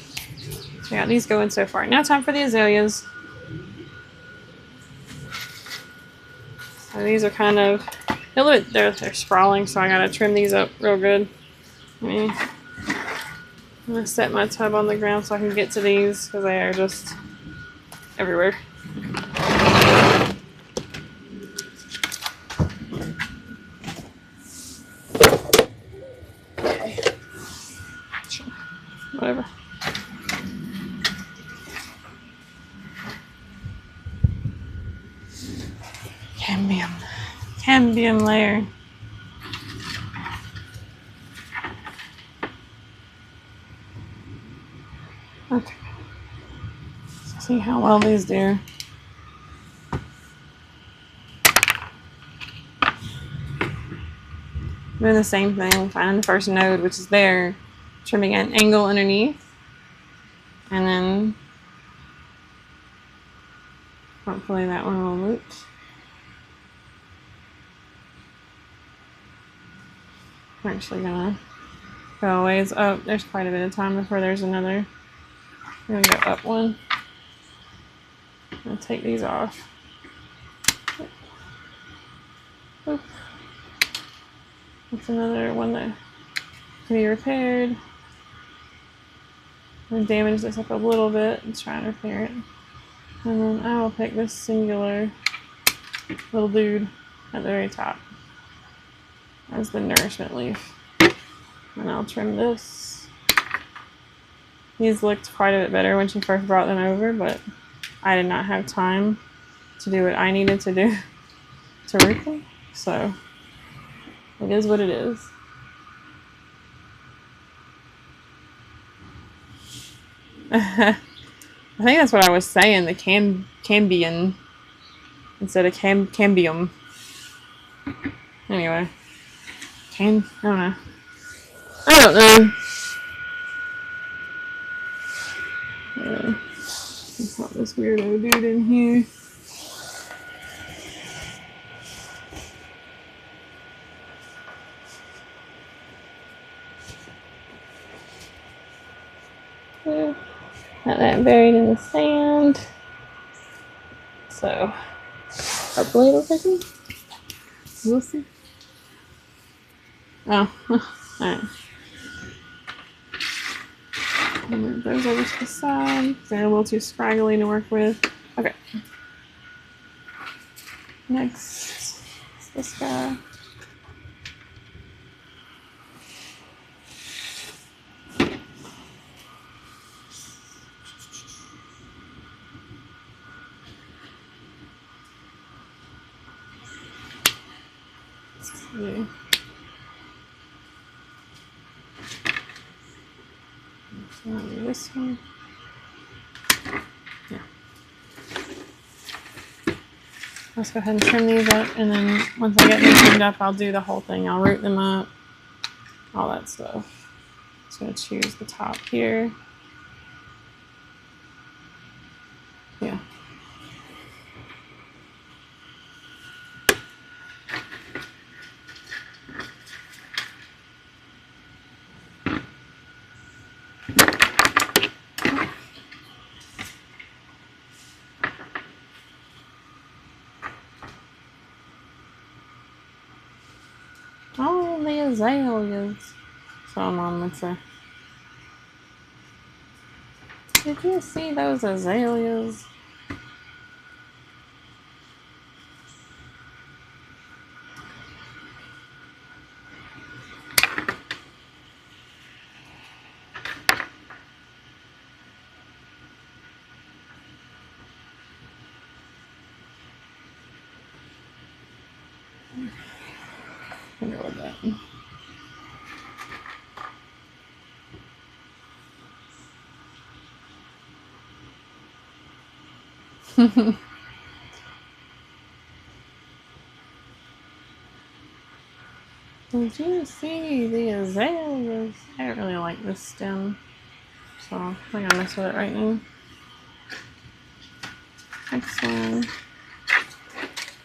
so I got these going so far. Now time for the azaleas. So these are kind of, they're sprawling, so I gotta trim these up real good. I'm gonna set my tub on the ground so I can get to these because they are just everywhere. Okay. Sure. Whatever. Cambium layer. Okay. Let's see how well these do. Doing the same thing, finding the first node, which is there, trimming at an angle underneath, and then hopefully that one will root. I'm actually gonna go a ways up. There's quite a bit of time before there's another. I'm gonna go up one. I'm gonna take these off. Oop. That's another one that can be repaired. I'm gonna damage this up a little bit and try and repair it. And then I will pick this singular little dude at the very top as the nourishment leaf. And I'll trim this. These looked quite a bit better when she first brought them over, but I did not have time to do what I needed to do to root them. So it is what it is. I think that's what I was saying, the cambium instead of cambium. Anyway. I don't know. Let's put this weirdo dude in here. Got that buried in the sand. So, hopefully it'll take me. We'll see. Oh, alright. Move those over to the side. They're a little too scraggly to work with. Okay. Next is this guy. Yeah. So I'll do this one. Yeah. Let's go ahead and trim these up, and then once I get them trimmed up, I'll do the whole thing. I'll root them up, all that stuff. Just gonna choose the top here. Yeah. Oh, the azaleas. So Mom would say. Did you see those azaleas? I'll go with that. Did you see the azaleas? I don't really like this stem, so I'm gonna mess with it right now. Next one.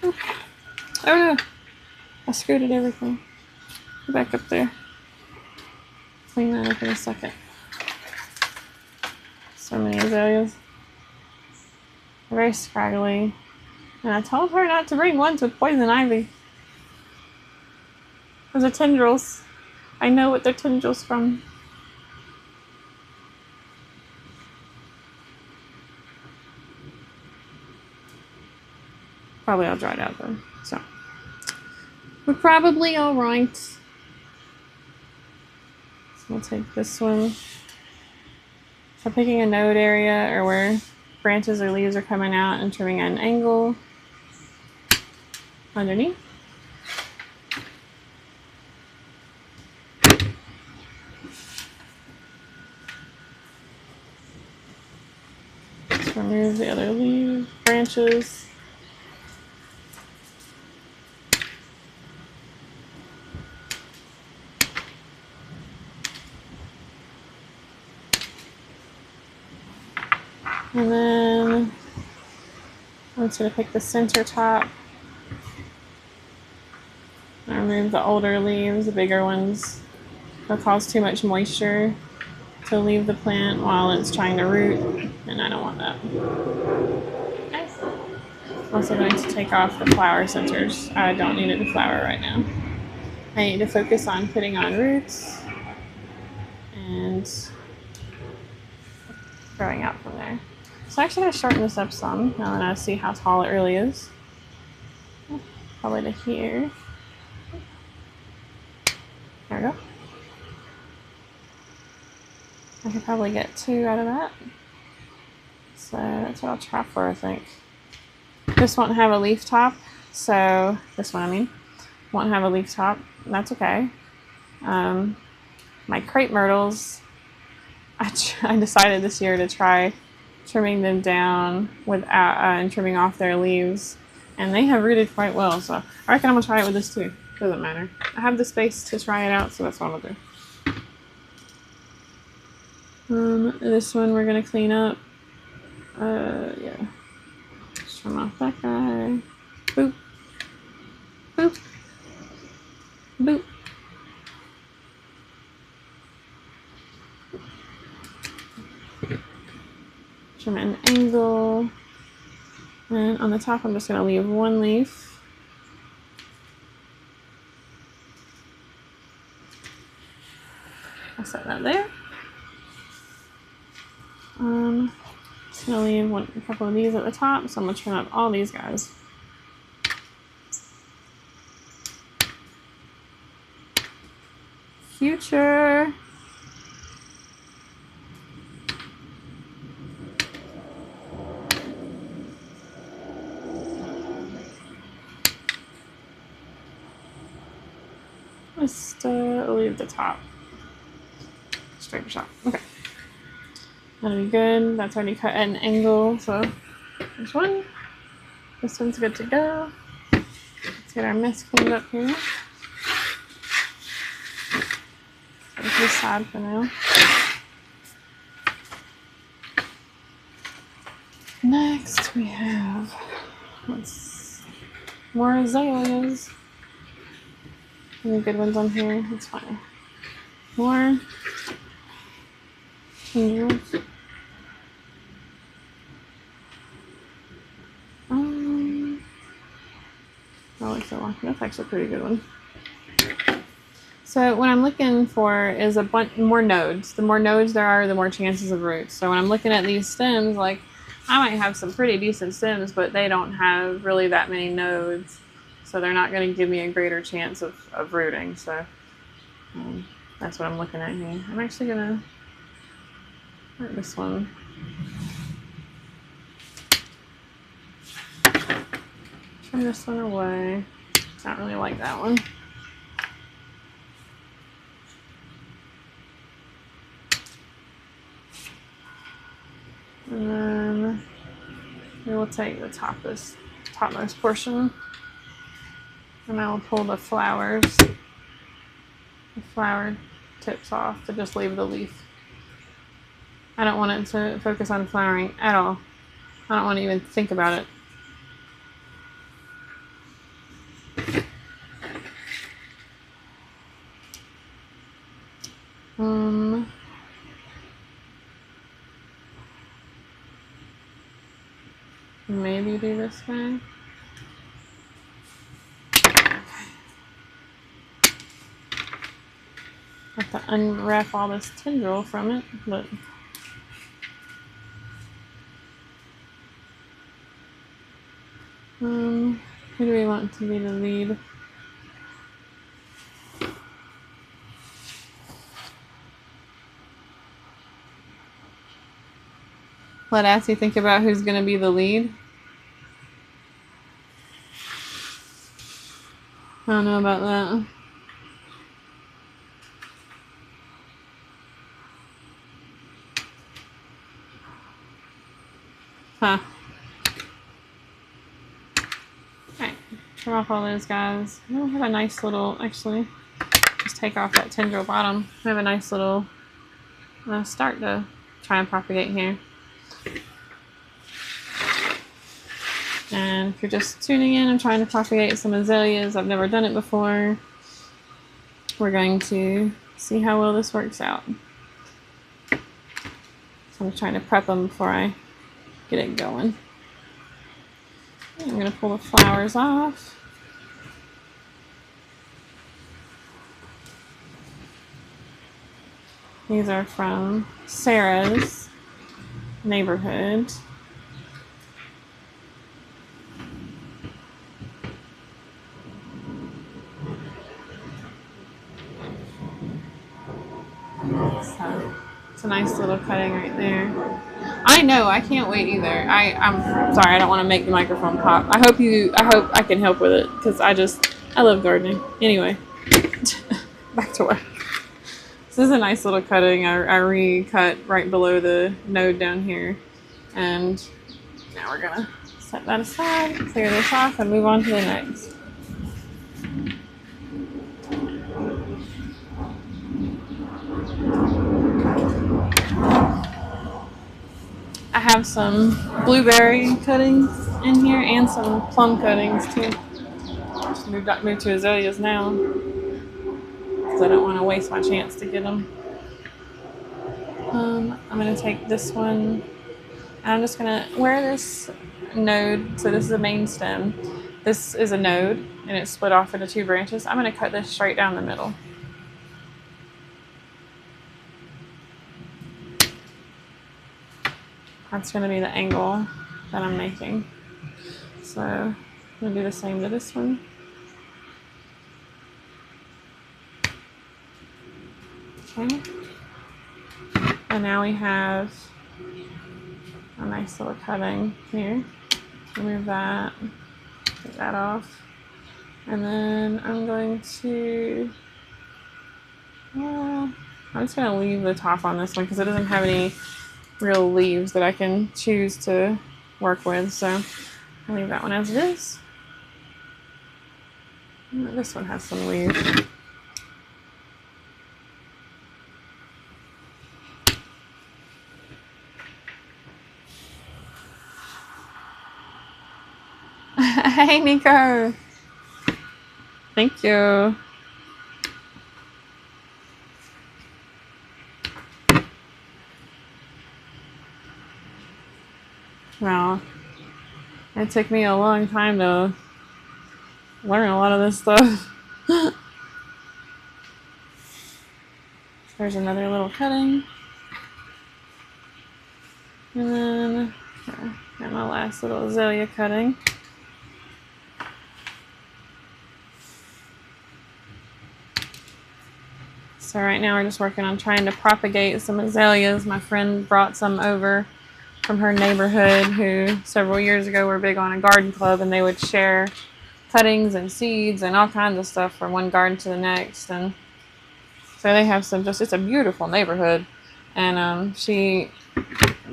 Oh no! I screwed at everything. Go back up there. Clean that up in a second. So many azaleas. They're very scraggly. And I told her not to bring ones with poison ivy. Those are tendrils. I know what they're tendrils from. Probably all dried out though. So we're probably alright. So we'll take this one. So picking a node area or where branches or leaves are coming out and trimming at an angle underneath. Just remove the other leaves, branches. And then I'm just going to pick the center top. I remove the older leaves, the bigger ones. They'll cause too much moisture to leave the plant while it's trying to root, and I don't want that. Okay. I'm also going to take off the flower centers. I don't need it to flower right now. I need to focus on putting on roots and growing out from there. So I'm actually going to shorten this up some now that I see how tall it really is. Probably to here. There we go. I could probably get 2 out of that. So that's what I'll try for, I think. This won't have a leaf top, so this one, I mean, won't have a leaf top. That's okay. My crepe myrtles, I decided this year to try trimming them down without and trimming off their leaves, and they have rooted quite well. So I reckon I'm gonna try it with this too. Doesn't matter. I have the space to try it out, so that's what I'm gonna do. This one we're gonna clean up. Yeah. Just trim off that guy. Boop. Boop. Boop. Trim at an angle. And on the top, I'm just gonna leave 1 leaf. I'll set that there. Just gonna leave a couple of these at the top, so I'm gonna trim up all these guys. Future. Just leave the top. Straight shot. Okay. That'll be good. That's already cut at an angle, so there's one. This one's good to go. Let's get our mess cleaned up here. Set it to the side for now. Next we have more azaleas. Any good ones on here? That's fine. More tendrils. I like that one. That's actually a pretty good one. So what I'm looking for is a bunch more nodes. The more nodes there are, the more chances of roots. So when I'm looking at these stems, like I might have some pretty decent stems, but they don't have really that many nodes. So they're not going to give me a greater chance of rooting. So that's what I'm looking at here. I'm actually going to put this one. Turn this one away. I don't really like that one. And then we will take the topmost portion, and I will pull the flower tips off to just leave the leaf. I don't want it to focus on flowering at all. I don't want to even think about it. Maybe do this guy. Have to unwrap all this tendril from it, but who do we want to be the lead? Let Assie think about who's going to be the lead. I don't know about that. Huh. Alright, turn off all those guys. I have a nice little, actually, just take off that tendril bottom. I have a nice little start to try and propagate here. And if you're just tuning in, I'm trying to propagate some azaleas. I've never done it before. We're going to see how well this works out. So I'm trying to prep them before I get it going. I'm going to pull the flowers off. These are from Sarah's neighborhood. So it's a nice little cutting right there. I know, I can't wait either. I'm sorry, I don't want to make the microphone pop. I hope I can help with it, because I love gardening. Anyway, back to work. This is a nice little cutting. I recut right below the node down here. And now we're gonna set that aside, clear this off, and move on to the next. I have some blueberry cuttings in here and some plum cuttings too. Just moved to azaleas now, because I don't want to waste my chance to get them. I'm going to take this one, and I'm just going to, where this node, so this is a main stem, this is a node, and it's split off into two branches. I'm going to cut this straight down the middle. That's going to be the angle that I'm making. So I'm going to do the same to this one. Okay. And now we have a nice little cutting here. Remove that, take that off. And then I'm going to I'm just going to leave the top on this one because it doesn't have any real leaves that I can choose to work with. So I'll leave that one as it is. This one has some leaves. Hey, Nico. Thank you. Well, it took me a long time to learn a lot of this stuff. There's another little cutting. And then got my last little azalea cutting. So right now we're just working on trying to propagate some azaleas. My friend brought some over from her neighborhood who several years ago were big on a garden club, and they would share cuttings and seeds and all kinds of stuff from one garden to the next. And so they have some it's a beautiful neighborhood. And she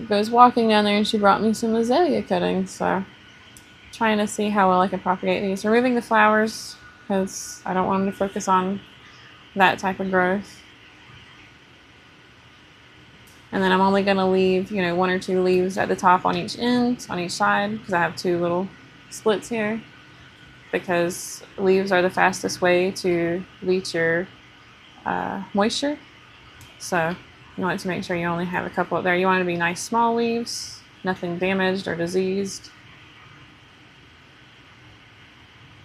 goes walking down there and she brought me some azalea cuttings. So trying to see how well I can propagate these. Removing the flowers because I don't want them to focus on that type of growth. And then I'm only going to leave, 1 or 2 leaves at the top on each end, on each side, because I have 2 little splits here. Because leaves are the fastest way to leach your moisture. So you want to make sure you only have a couple up there. You want it to be nice small leaves, nothing damaged or diseased.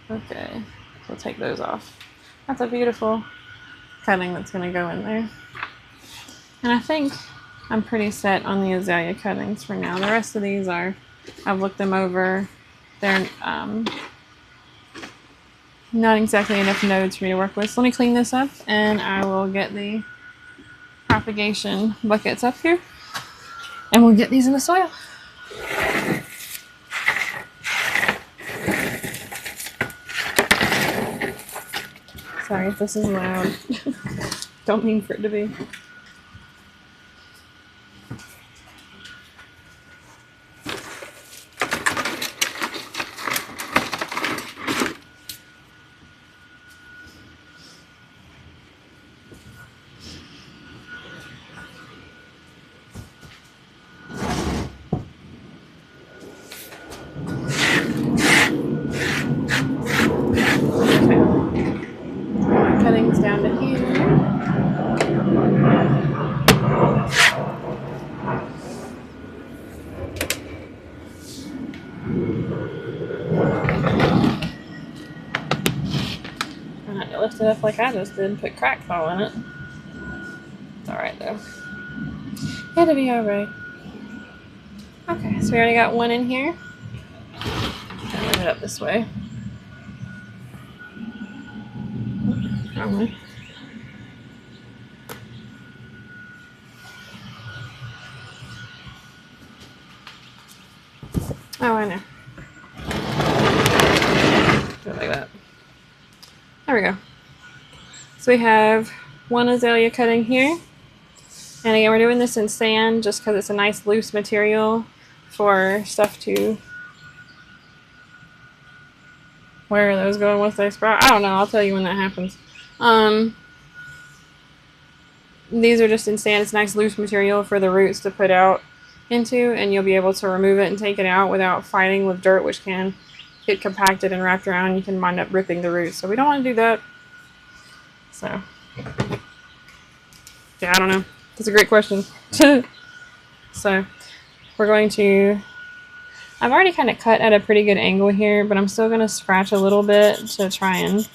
Okay, we'll take those off. That's a beautiful cutting that's going to go in there. And I think I'm pretty set on the azalea cuttings for now. The rest of these I've looked them over. They're not exactly enough nodes for me to work with. So let me clean this up and I will get the propagation buckets up here and we'll get these in the soil. Sorry if this is loud. Don't mean for it to be. Cuttings down to here. I had to lift it up like I just did and put crack fall in it. It's alright though. It'll be alright. Okay, so we already got 1 in here. I'll move it up this way. Wrong way. Oh, I know. Do it like that. There we go. So we have 1 azalea cutting here. And again, we're doing this in sand just because it's a nice loose material for stuff to... Where are those going once they sprout? I don't know. I'll tell you when that happens. These are just in sand. It's nice loose material for the roots to put out into, and you'll be able to remove it and take it out without fighting with dirt, which can get compacted and wrapped around. You can wind up ripping the roots. So we don't want to do that. So, yeah, I don't know. That's a great question. So, we're going to... I've already kind of cut at a pretty good angle here, but I'm still going to scratch a little bit to try and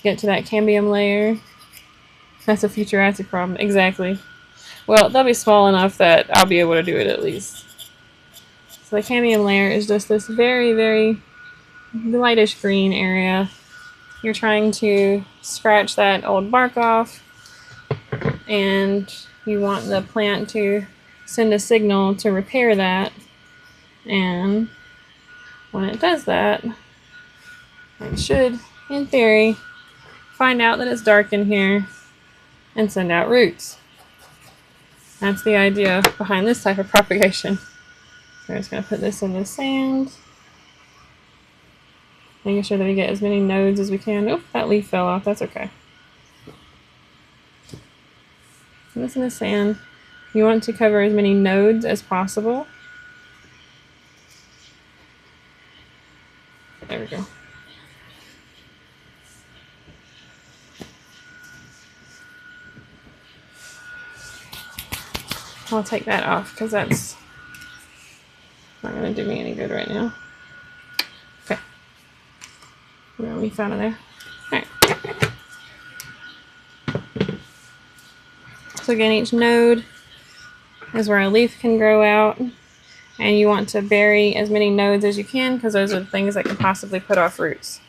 get to that cambium layer. That's a future acid problem. Exactly. Well, they'll be small enough that I'll be able to do it at least. So the cambium layer is just this very, very lightish green area. You're trying to scratch that old bark off, and you want the plant to send a signal to repair that. And when it does that, it should, in theory, find out that it's dark in here and send out roots. That's the idea behind this type of propagation. So we're just going to put this in the sand. Making sure that we get as many nodes as we can. Oh, that leaf fell off. That's okay. Put this in the sand. You want to cover as many nodes as possible. There we go. I'll take that off because that's not going to do me any good right now. Okay. Get that leaf out of there. Alright. So again, each node is where a leaf can grow out. And you want to bury as many nodes as you can because those are the things that can possibly put off roots.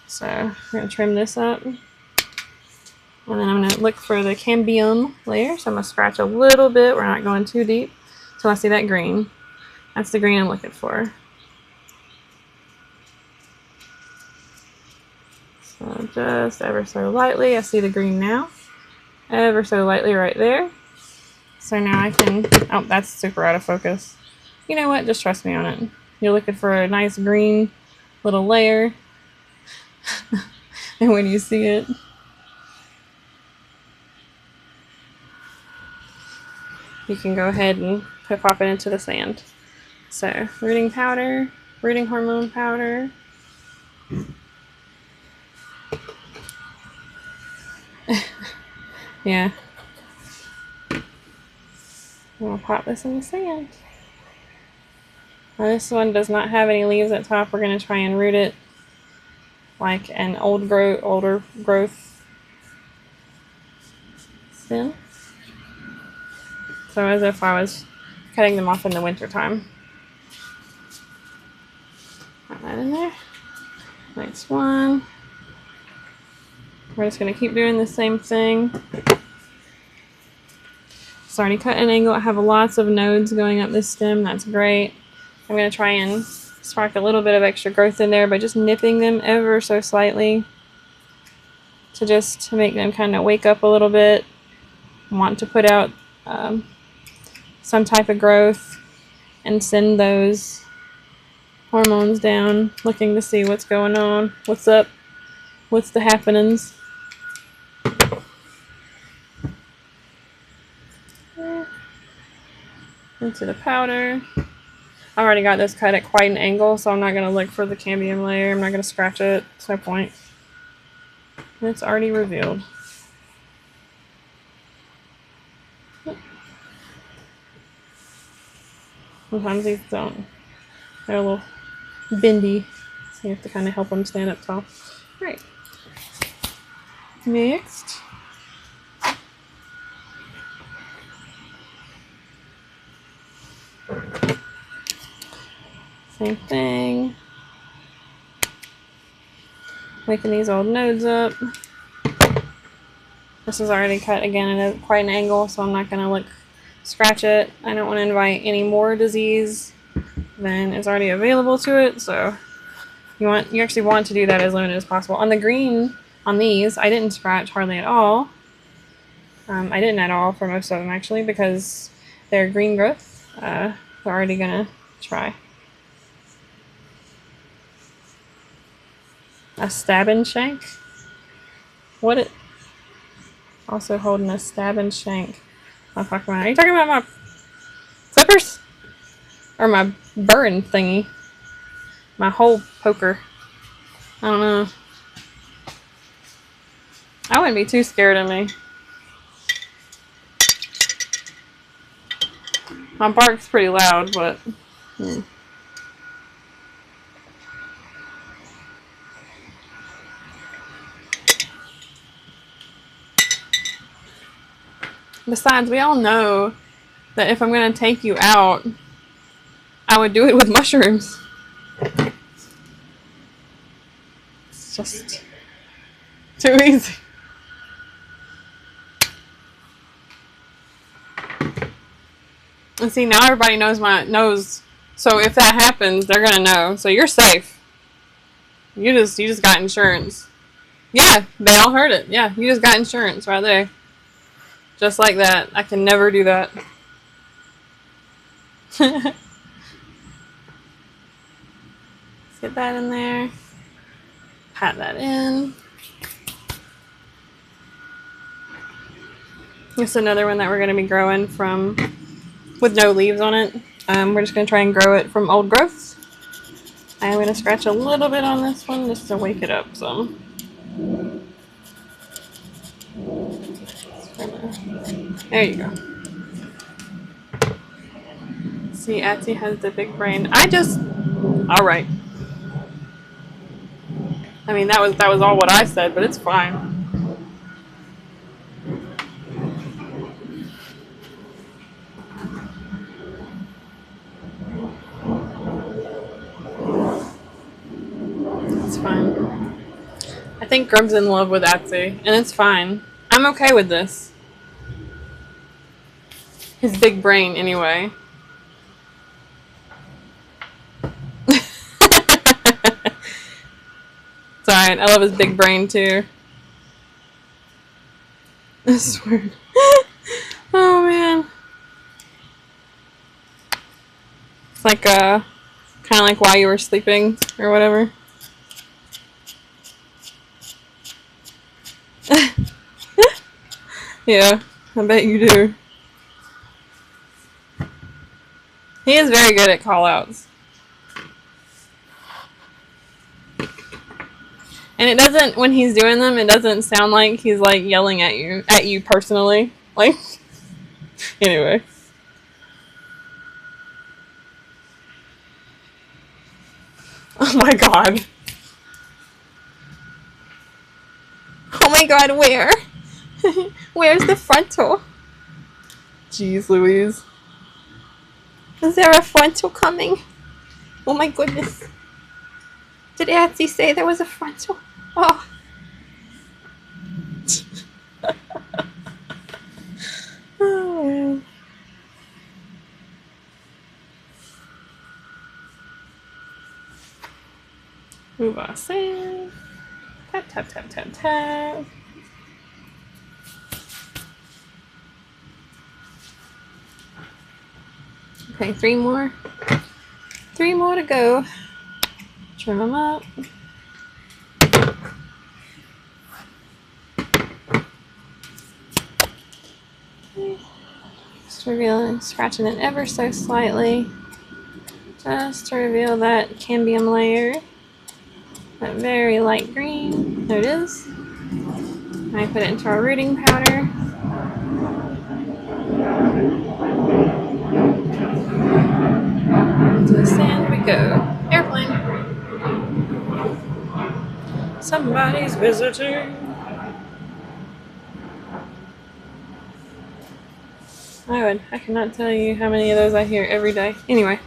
So I'm going to trim this up. And then I'm going to look for the cambium layer. So I'm going to scratch a little bit. We're not going too deep until I see that green. That's the green I'm looking for. So just ever so lightly. I see the green now. Ever so lightly right there. So now I can... Oh, that's super out of focus. You know what? Just trust me on it. You're looking for a nice green little layer. And when you see it, you can go ahead and pop it into the sand. So, rooting powder, rooting hormone powder. Yeah. We'll pop this in the sand. Now this one does not have any leaves at top. We're going to try and root it like an older growth stem. So as if I was cutting them off in the winter time. Put that in there. Next one. We're just going to keep doing the same thing. It's already cut an angle. I have lots of nodes going up this stem. That's great. I'm going to try and spark a little bit of extra growth in there by just nipping them ever so slightly to make them kind of wake up a little bit. Want to put out some type of growth and send those hormones down, looking to see what's going on, what's up, what's the happenings. Into the powder. I've already got this cut at quite an angle, so I'm not going to look for the cambium layer. I'm not going to scratch it. There's no point. It's already revealed. Sometimes these don't. They're a little bendy, so you have to kind of help them stand up tall. Right. Next. Same thing. Waking these old nodes up. This is already cut again at quite an angle, so I'm not going to scratch it. I don't want to invite any more disease than is already available to it, so you actually want to do that as limited as possible. On the green, on these, I didn't scratch hardly at all. I didn't at all for most of them actually, because they're green growth. We're already going to try. A stab and shank? What it? Also holding a stab and shank. Are you talking about my flippers? Or my burring thingy? My hole poker? I don't know. I wouldn't be too scared of me. My bark's pretty loud, but... Besides, we all know that if I'm going to take you out, I would do it with mushrooms. It's just too easy. And see, now everybody knows. So if that happens, they're going to know. So you're safe. You just got insurance. Yeah, they all heard it. Yeah, you just got insurance right there. Just like that. I can never do that. Let's get that in there. Pat that in. This is another one that we're going to be growing from with no leaves on it. We're just going to try and grow it from old growths. I'm going to scratch a little bit on this one just to wake it up some. There you go. See, Atsy has the big brain. Alright. I mean, that was all what I said, but it's fine. It's fine. I think Grub's in love with Atsy, and it's fine. I'm okay with this. His big brain, anyway. It's alright, I love his big brain too. I swear. Oh man. It's like kind of like while you were sleeping or whatever. Yeah, I bet you do. He is very good at call-outs. And it doesn't, when he's doing them, it doesn't sound like he's like yelling at you personally. Like, anyway. Oh my god. Oh my god, where? Where's the frontal? Jeez Louise. Is there a frontal coming? Oh my goodness. Did Atsy say there was a frontal? Oh. Oh man. Move us in. Tap, tap, tap, tap, tap. Okay, 3 more. 3 more to go. Trim them up. Okay. Just revealing, scratching it ever so slightly. Just to reveal that cambium layer. That very light green. There it is. I put it into our rooting powder. To the sand we go. Airplane. Somebody's visiting. I cannot tell you how many of those I hear every day. Anyway.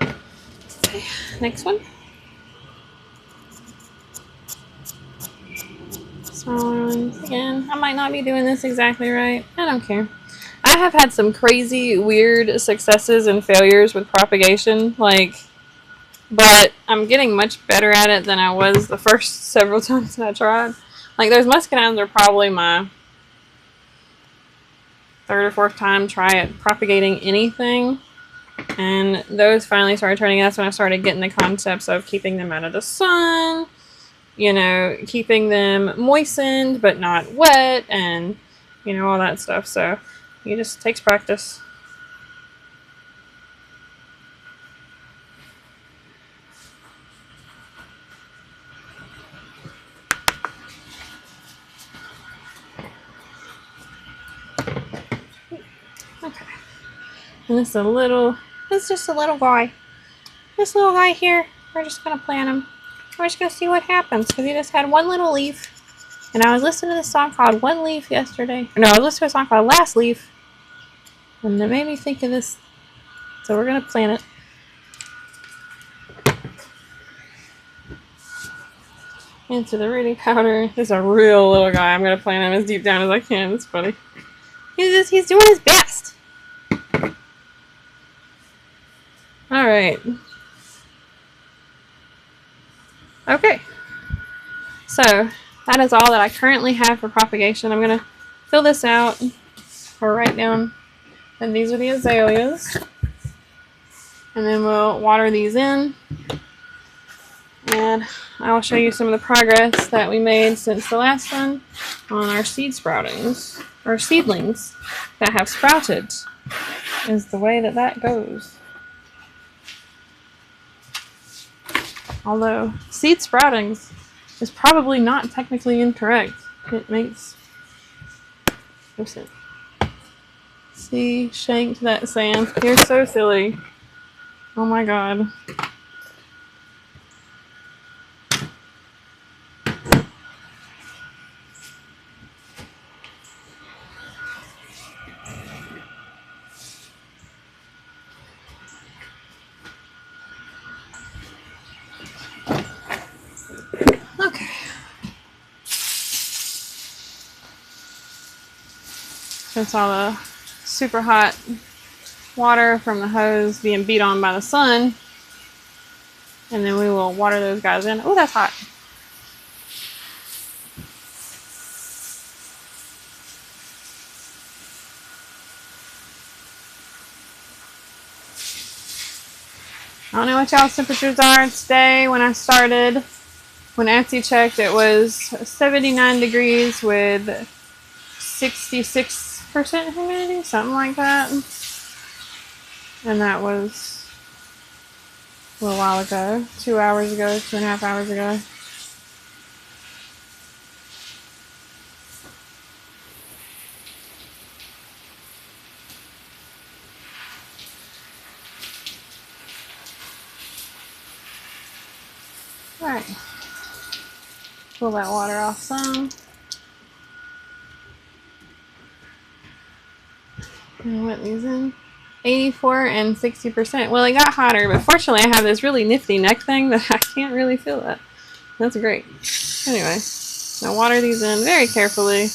Okay, next one. Smaller ones again. I might not be doing this exactly right. I don't care. I have had some crazy, weird successes and failures with propagation, but I'm getting much better at it than I was the first several times that I tried. Like, those muscadines are probably my 3rd or 4th time try at propagating anything, and those finally started turning. That's when I started getting the concepts of keeping them out of the sun, you know, keeping them moistened but not wet, and, you know, all that stuff. So it just takes practice. Okay. And this is just a little guy. This little guy here, we're just going to plant him. We're just going to see what happens, because he just had one little leaf. And I was listening to this song called One Leaf yesterday. No, I was listening to a song called Last Leaf. And it made me think of this. So we're going to plant it. Into the rooting powder. This is a real little guy. I'm going to plant him as deep down as I can. It's funny. He's doing his best. Alright. Okay. So, that is all that I currently have for propagation. I'm going to fill this out or write down. And these are the azaleas. And then we'll water these in. And I will show you some of the progress that we made since the last one on our seed sproutings, or seedlings that have sprouted, is the way that that goes. Although seed sproutings is probably not technically incorrect. It makes no sense. See, shanked that sand. You're so silly. Oh my god. Okay. Since all the super hot water from the hose being beat on by the sun, and then we will water those guys in. Oh, that's hot. I don't know what y'all's temperatures are today. When I started, when Etsy checked, it was 79 degrees with 66% humidity, something like that. And that was a little while ago, 2 hours ago, 2.5 hours ago. Alright, pull that water off some. And wet these in. 84 and 60%. Well, it got hotter, but fortunately I have this really nifty neck thing that I can't really feel that. That's great. Anyway, now water these in very carefully.